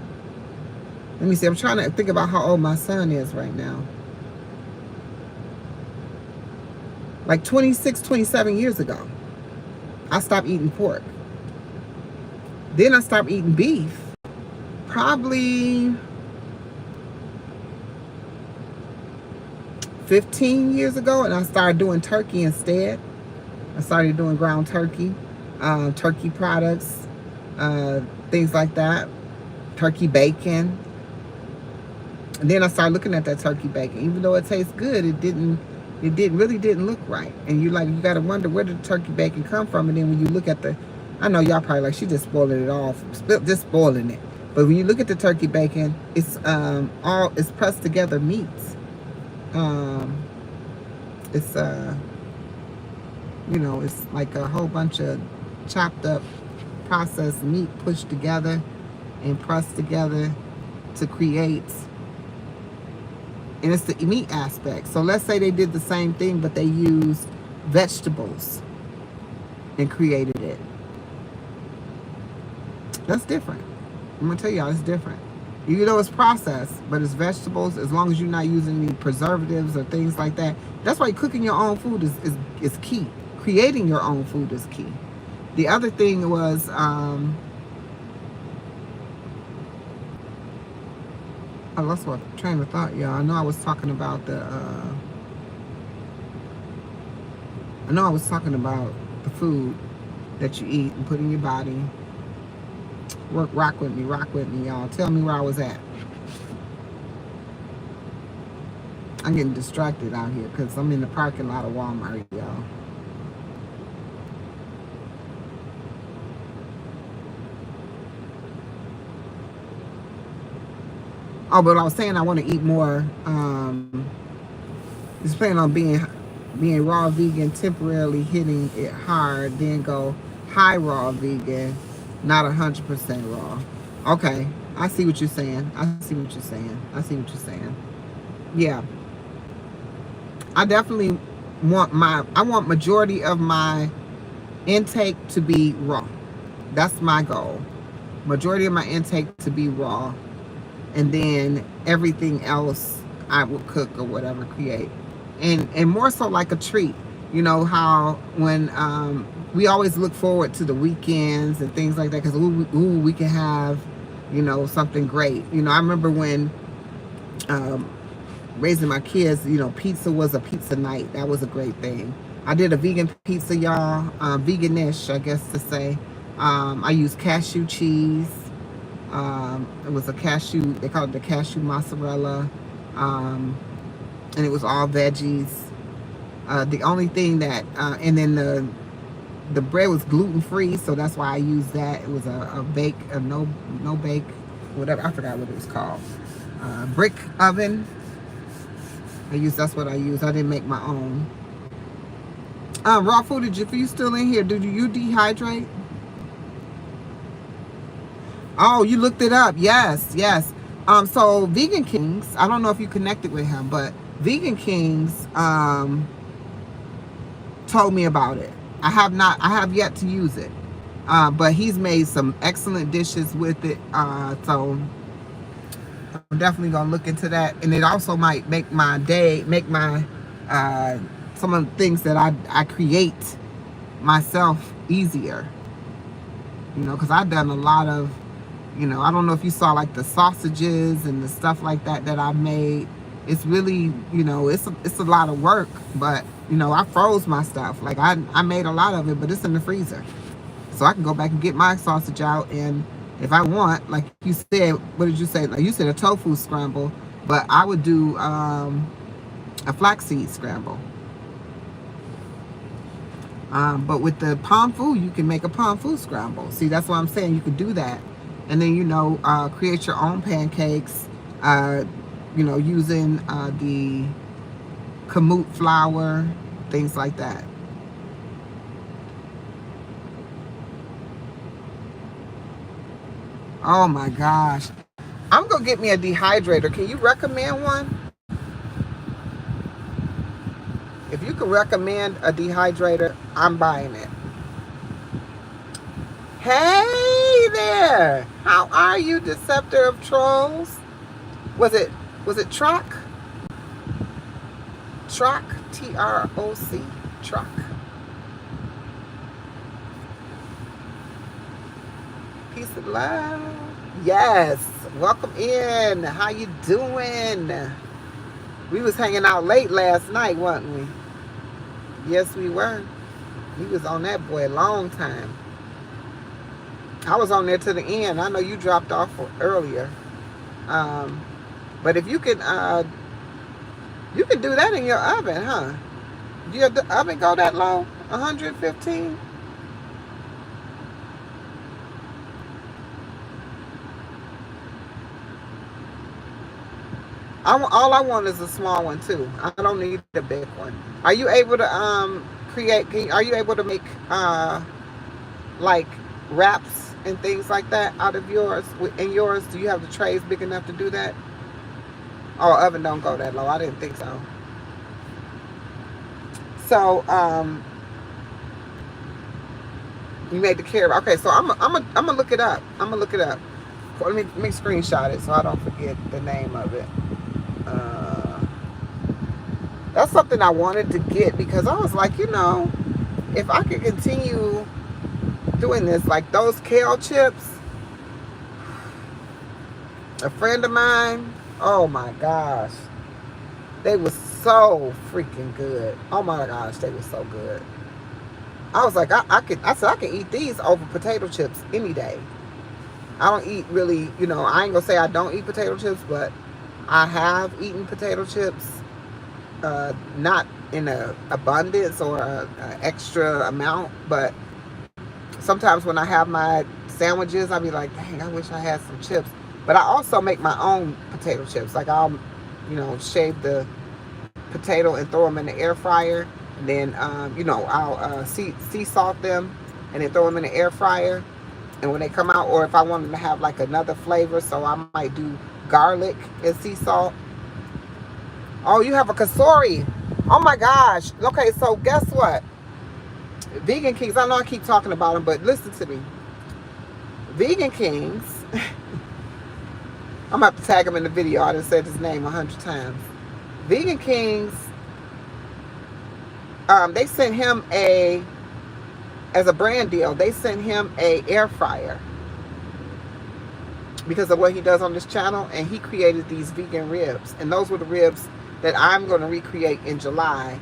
Let me see, I'm trying to think about how old my son is right now. Like 26, 27 years ago, I stopped eating pork. Then I stopped eating beef. Probably 15 years ago, and I started doing turkey instead. I started doing ground turkey, turkey products, things like that, turkey bacon. And then I started looking at that turkey bacon. Even though it tastes good, really didn't look right. And you got to wonder, where did the turkey bacon come from? And then when you look at I know y'all probably like, she just spoiling it off, just spoiling it. But when you look at the turkey bacon, it's it's pressed together meats. It's it's like a whole bunch of chopped up processed meat pushed together and pressed together to create, and it's the meat aspect. So let's say they did the same thing, but they used vegetables and created it. That's different. I'm gonna tell y'all, it's different. Even though it's processed, but it's vegetables, as long as you're not using any preservatives or things like that. That's why cooking your own food is key. Creating your own food is key. The other thing was, I lost my train of thought, y'all. I know I was talking about the food that you eat and put in your body. Rock with me, y'all. Tell me where I was at. I'm getting distracted out here because I'm in the parking lot of Walmart, y'all. Oh, but I was saying I want to eat more. Just planning on being raw vegan, temporarily hitting it hard, then go high raw vegan, not 100% raw. Okay, I see what you're saying. Yeah, I definitely want majority of my intake to be raw. That's my goal. Majority of my intake to be raw, and then everything else I will cook or whatever, create, and more so like a treat. You know how when we always look forward to the weekends and things like that, because we can have something great. I remember when raising my kids, pizza was a pizza night. That was a great thing. I did a vegan pizza, y'all, veganish, I guess to say. I used cashew cheese. It was a cashew, they call it the cashew mozzarella, and it was all veggies. The only thing that, and then the bread was gluten free, so that's why I used that. It was a no bake, whatever, I forgot what it was called. Brick oven. That's what I used. I didn't make my own. Raw food, if you still in here, did you dehydrate? Oh, you looked it up. Yes. So Vegan Kings, I don't know if you connected with him, but Vegan Kings told me about it. I have yet to use it. But he's made some excellent dishes with it. So I'm definitely gonna look into that. And it also might make my some of the things that I create myself easier. Because I've done a lot of, I don't know if you saw like the sausages and the stuff like that I've made. It's really, it's a lot of work, but I froze my stuff. Like I made a lot of it, but it's in the freezer, so I can go back and get my sausage out. And if I want, like you said, what did you say? Like you said a tofu scramble, but I would do a flaxseed scramble. But with the palm fu, you can make a palm fu scramble. See, that's what I'm saying. You could do that. And then, create your own pancakes, using the kamut flour, things like that. Oh my gosh. I'm going to get me a dehydrator. Can you recommend one? If you can recommend a dehydrator, I'm buying it. Hey there! How are you, Deceptor of Trolls? Was it Troc? Troc, T-R-O-C, Troc. Peace and love. Yes, welcome in. How you doing? We was hanging out late last night, wasn't we? Yes, we were. We was on that boy a long time. I was on there to the end. I know you dropped off earlier. But if you can do that in your oven, huh? Your oven go that low? 115? All I want is a small one too. I don't need a big one. Are you able to are you able to make like wraps and things like that out of yours? In yours, do you have the trays big enough to do that? Oh, oven don't go that low. I didn't think so. So you made the carrot. Okay, so I'm gonna look it up. I'm gonna look it up. Let me screenshot it so I don't forget the name of it. That's something I wanted to get because I was like, if I could continue doing this, like those kale chips, a friend of mine, oh my gosh, they were so freaking good. Oh my gosh, they were so good. I was like, I said I can eat these over potato chips any day. I don't eat really, I ain't gonna say I don't eat potato chips, but I have eaten potato chips, not in a abundance or a extra amount, but sometimes when I have my sandwiches, I'll be like, dang, I wish I had some chips. But I also make my own potato chips. Like I'll, shave the potato and throw them in the air fryer. And then, I'll sea salt them and then throw them in the air fryer. And when they come out, or if I want them to have like another flavor, so I might do garlic and sea salt. Oh, you have a kasori. Oh my gosh. Okay, so guess what? Vegan Kings, I know I keep talking about them, but listen to me. Vegan Kings, I'm going to have to tag him in the video. I done said his name 100 times. Vegan Kings, they sent him as a brand deal, they sent him a air fryer because of what he does on this channel, and he created these vegan ribs, and those were the ribs that I'm going to recreate in July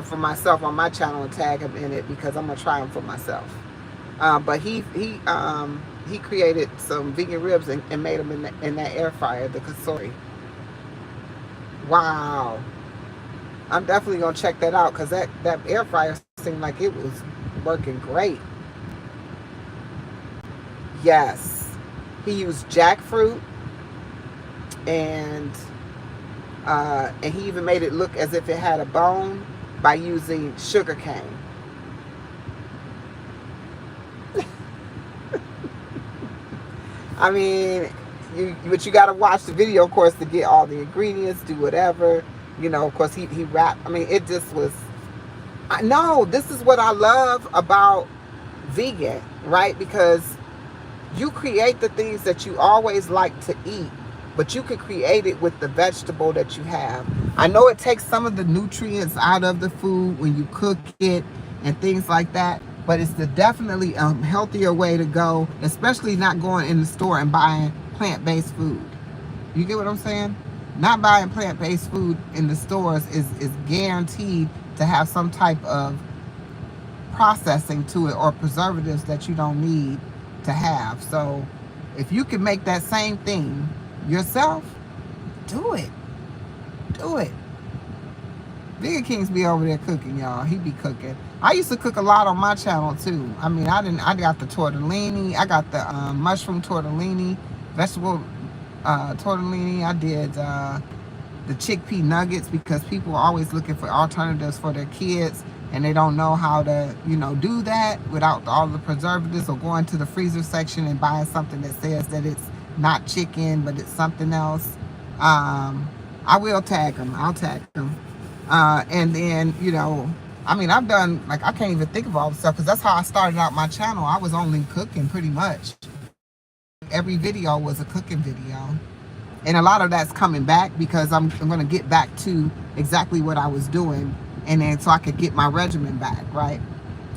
for myself on my channel and tag him in it because I'm going to try them for myself. But he created some vegan ribs and made them in that air fryer, the kasori. Wow. I'm definitely going to check that out because that air fryer seemed like it was working great. Yes. He used jackfruit and he even made it look as if it had a bone by using sugar cane. I mean, but you got to watch the video, of course, to get all the ingredients, do whatever. Of course, he wrapped. I mean, it just was. No, this is what I love about vegan, right? Because you create the things that you always like to eat, but you can create it with the vegetable that you have. I know it takes some of the nutrients out of the food when you cook it and things like that, but it's definitely a healthier way to go, especially not going in the store and buying plant-based food. You get what I'm saying? Not buying plant-based food in the stores is guaranteed to have some type of processing to it or preservatives that you don't need to have. So if you can make that same thing yourself, do it. Do it. Vegan Kings be over there cooking, y'all. He be cooking. I used to cook a lot on my channel too. I mean, I got the tortellini. I got the mushroom tortellini, vegetable tortellini. I did the chickpea nuggets because people are always looking for alternatives for their kids and they don't know how to, do that without all the preservatives, or going to the freezer section and buying something that says that it's not chicken, but it's something else. I will tag them. I'll tag them. And then, you know, I mean, I've done, like, I can't even think of all the stuff, because that's how I started out my channel. I was only cooking pretty much. Every video was a cooking video. And a lot of that's coming back, because I'm going to get back to exactly what I was doing. And then so I could get my regimen back, right?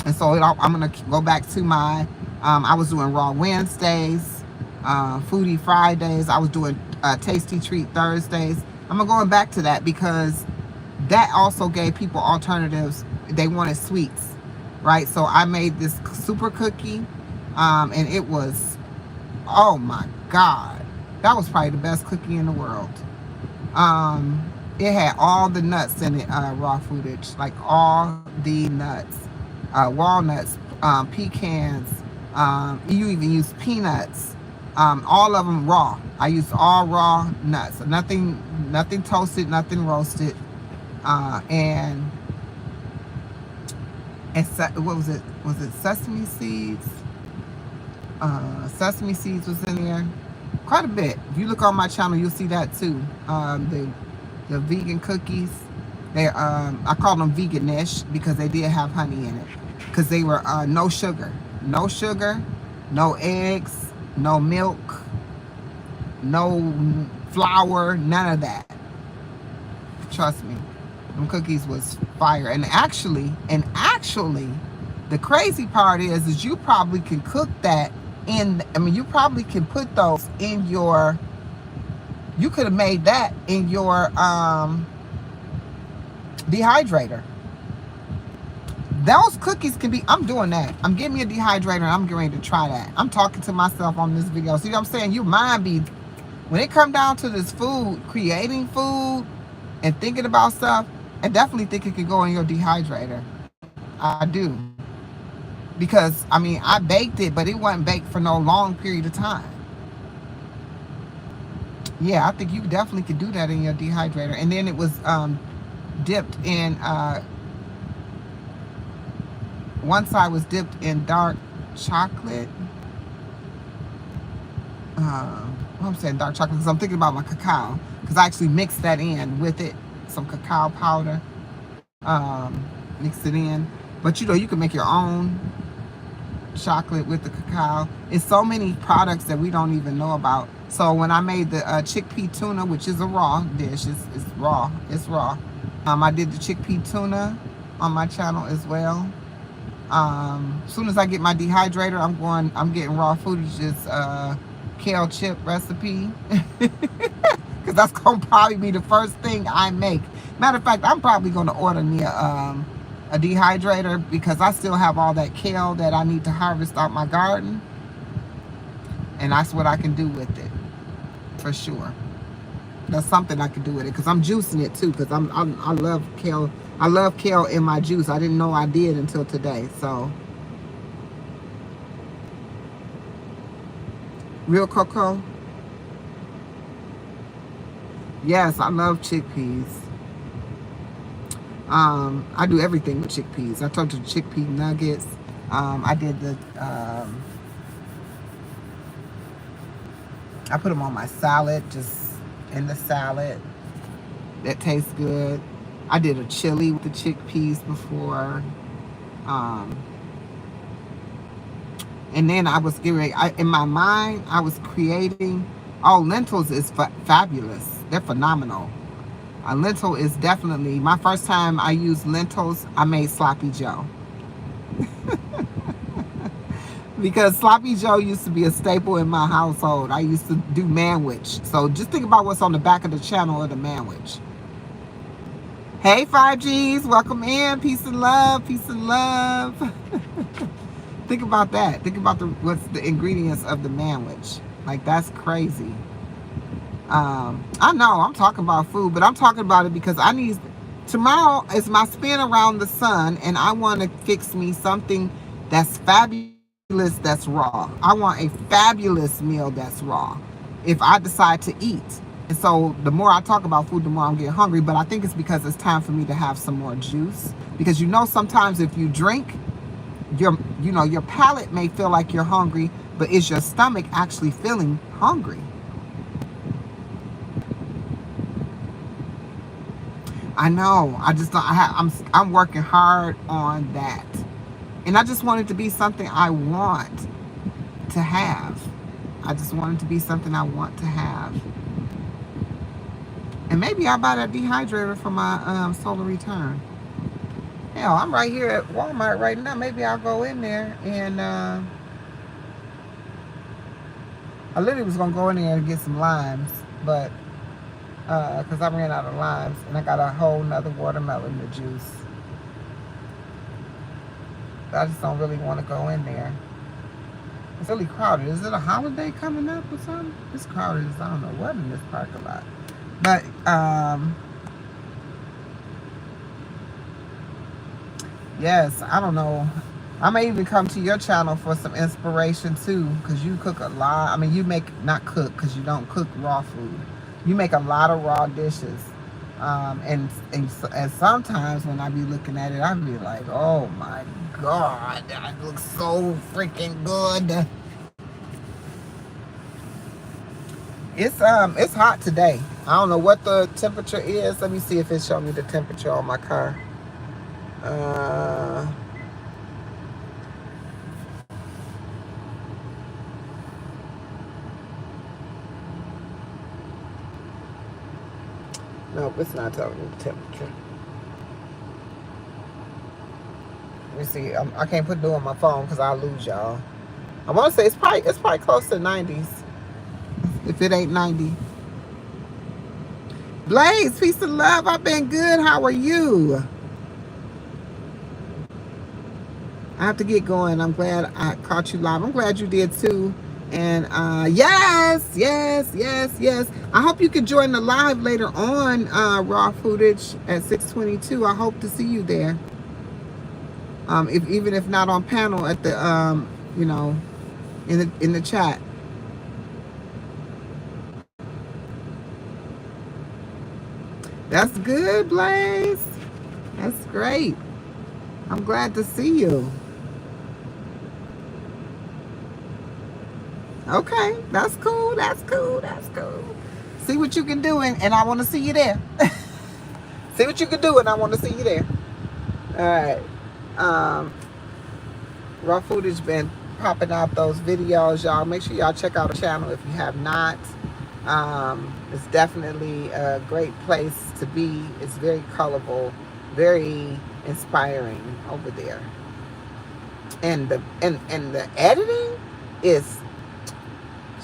And so I'm going to go back to my, I was doing Raw Wednesdays, Foodie Fridays. I was doing Tasty Treat Thursdays. I'm going back to that, because that also gave people alternatives. They wanted sweets, right? So I made this super cookie, and it was, oh my God, that was probably the best cookie in the world. It had all the nuts in it, raw footage, like all the nuts, walnuts, pecans, you even use peanuts, all of them raw. I used all raw nuts, nothing toasted, nothing roasted. And what was it? Was it sesame seeds? Sesame seeds was in there. Quite a bit. If you look on my channel, you'll see that too. The vegan cookies. I call them veganish, because they did have honey in it. Because they were no sugar, no eggs, no milk, no flour, none of that. Trust me. Them cookies was fire. And actually, the crazy part is you probably can cook that in, I mean, you probably can put those in your, you could have made that in your dehydrator. Those cookies can be, I'm doing that. I'm getting me a dehydrator, and I'm getting ready to try that. I'm talking to myself on this video. See what I'm saying? Your mind be, when it come down to this food, creating food and thinking about stuff, I definitely think it could go in your dehydrator. I do. Because, I mean, I baked it, but it wasn't baked for no long period of time. Yeah, I think you definitely could do that in your dehydrator. And then it was dipped in, one side was dipped in dark chocolate. I'm saying dark chocolate because I'm thinking about my cacao. Because I actually mixed that in with it. Some cacao powder. Mix it in. But you know, you can make your own chocolate with the cacao. It's so many products that we don't even know about. So when I made the chickpea tuna, which is a raw dish, it's raw. It's raw. I did the chickpea tuna on my channel as well. As soon as I get my dehydrator, I'm getting raw footage's kale chip recipe. Because that's going to probably be the first thing I make. Matter of fact, I'm probably going to order me a dehydrator, because I still have all that kale that I need to harvest out my garden. And that's what I can do with it. For sure. That's something I can do with it, because I'm juicing it too, because I love kale. I love kale in my juice. I didn't know I did until today. So, real cocoa. Yes, I love chickpeas. I do everything with chickpeas. I told you chickpea nuggets. I did the. I put them on my salad, just in the salad. That tastes good. I did a chili with the chickpeas before. And then I was getting ready, in my mind, I was creating, lentils is fabulous. They're phenomenal. A lentil is definitely, my first time I used lentils, I made Sloppy Joe. Because Sloppy Joe used to be a staple in my household. I used to do manwich. So just think about what's on the back of the channel of the manwich. Hey 5Gs, welcome in. Peace and love, peace and love. Think about that. Think about what's the ingredients of the manwich. Like, that's crazy. I know I'm talking about food, but I'm talking about it because I need, tomorrow is my spin around the sun, and I want to fix me something that's fabulous, that's raw. I want a fabulous meal that's raw if I decide to eat. And so the more I talk about food, the more I'm getting hungry. But I think it's because it's time for me to have some more juice. Because you know, sometimes if you drink, your palate may feel like you're hungry, but is your stomach actually feeling hungry? I know. I just don't. I'm working hard on that, and I just want it to be something I want to have. I just want it to be something I want to have. And maybe I'll buy that dehydrator for my solar return. Hell, I'm right here at Walmart right now. Maybe I'll go in there and I literally was gonna go in there and get some limes, but because I ran out of limes and I got a whole nother watermelon to juice. But I just don't really want to go in there. It's really crowded. Is it a holiday coming up or something? It's crowded as I don't know what in this parking lot. But yes, I don't know. I may even come to your channel for some inspiration too, because you cook a lot. I mean, you make, not cook, because you don't cook raw food. You make a lot of raw dishes. And sometimes when I be looking at it, I be like, oh my God, that looks so freaking good. It's hot today. I don't know what the temperature is. Let me see if it shows me the temperature on my car. Nope, it's not telling me the temperature. Let me see. I can't put it on my phone because I'll lose y'all. I want to say it's probably close to 90s. If it ain't 90. Blaze, peace and love. I've been good. How are you? I have to get going. I'm glad I caught you live. I'm glad you did too. And yes. I hope you could join the live later on, Raw Footage at 6:22. I hope to see you there. Even if not on panel, at the in the chat. That's good, Blaze. That's great. I'm glad to see you. Okay, that's cool. See what you can do, and I want to see you there. See what you can do, and I want to see you there. All right. Raw Footage been popping out those videos, y'all. Make sure y'all check out the channel if you have not. It's definitely a great place to be. It's very colorful, very inspiring over there. And the editing is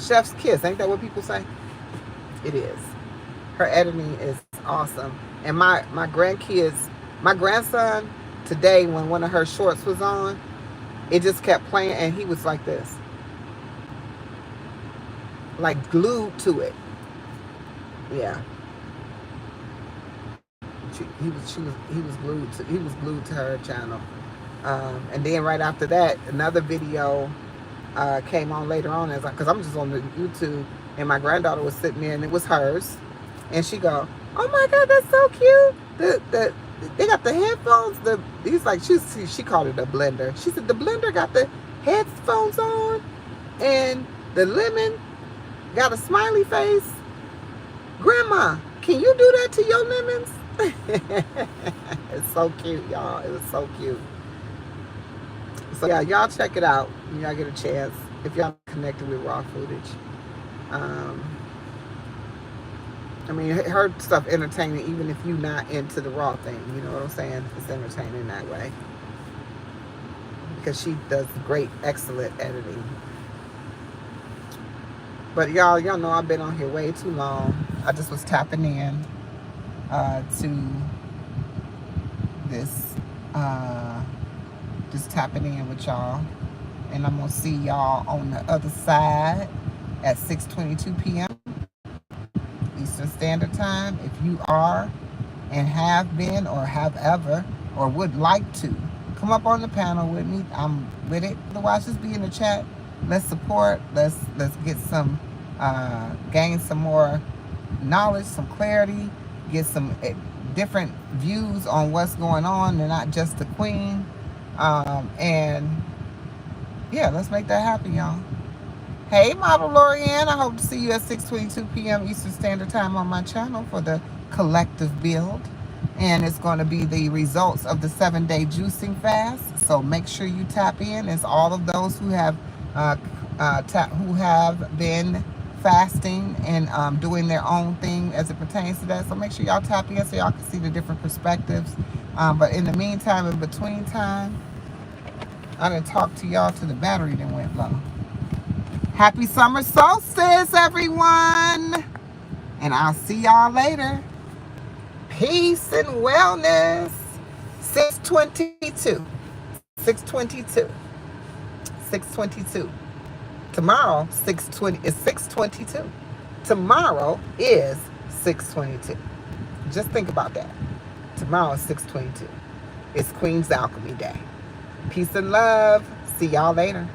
chef's kiss. Ain't that what people say? It is. Her editing is awesome. And my grandson today, when one of her shorts was on, it just kept playing and he was like this, like glued to it. Yeah. He was glued to her channel. And then right after that, another video came on later on, as because I'm just on the YouTube, and my granddaughter was sitting there, and it was hers, and she go, "Oh my God, that's so cute! They got the headphones. He's like, she called it a blender. She said the blender got the headphones on, and the lemon got a smiley face. Grandma, can you do that to your lemons?" It's so cute, y'all. It was so cute. So yeah, y'all check it out when y'all get a chance, if y'all connected with Raw Footage. I mean, her stuff entertaining even if you're not into the raw thing. You know what I'm saying? It's entertaining that way, because she does great, excellent editing. But y'all know I've been on here way too long. I just was tapping in to this, just tapping in with y'all, and I'm gonna see y'all on the other side at 6:22 p.m. Eastern Standard Time. If you are and have been or have ever or would like to come up on the panel with me, I'm with it. Otherwise, just be in the chat. Let's support. Let's get some, gain some more knowledge, some clarity, get some different views on what's going on, and not just the queen. And yeah, let's make that happen, y'all. Hey, Model Norene, I hope to see you at 6:22 p.m. Eastern Standard Time on my channel for the collective build. And it's going to be the results of the 7-day juicing fast. So make sure you tap in. It's all of those who have who have been fasting and doing their own thing as it pertains to that. So make sure y'all tap in so y'all can see the different perspectives. But in the meantime, in between time, I done talked to y'all till the battery done went low. Happy summer solstice, everyone! And I'll see y'all later. Peace and wellness. 622. 622. 622. Tomorrow, 620 is 622. Tomorrow is 622. Just think about that. Tomorrow is 622. It's Queen's Alchemy Day. Peace and love. See y'all later.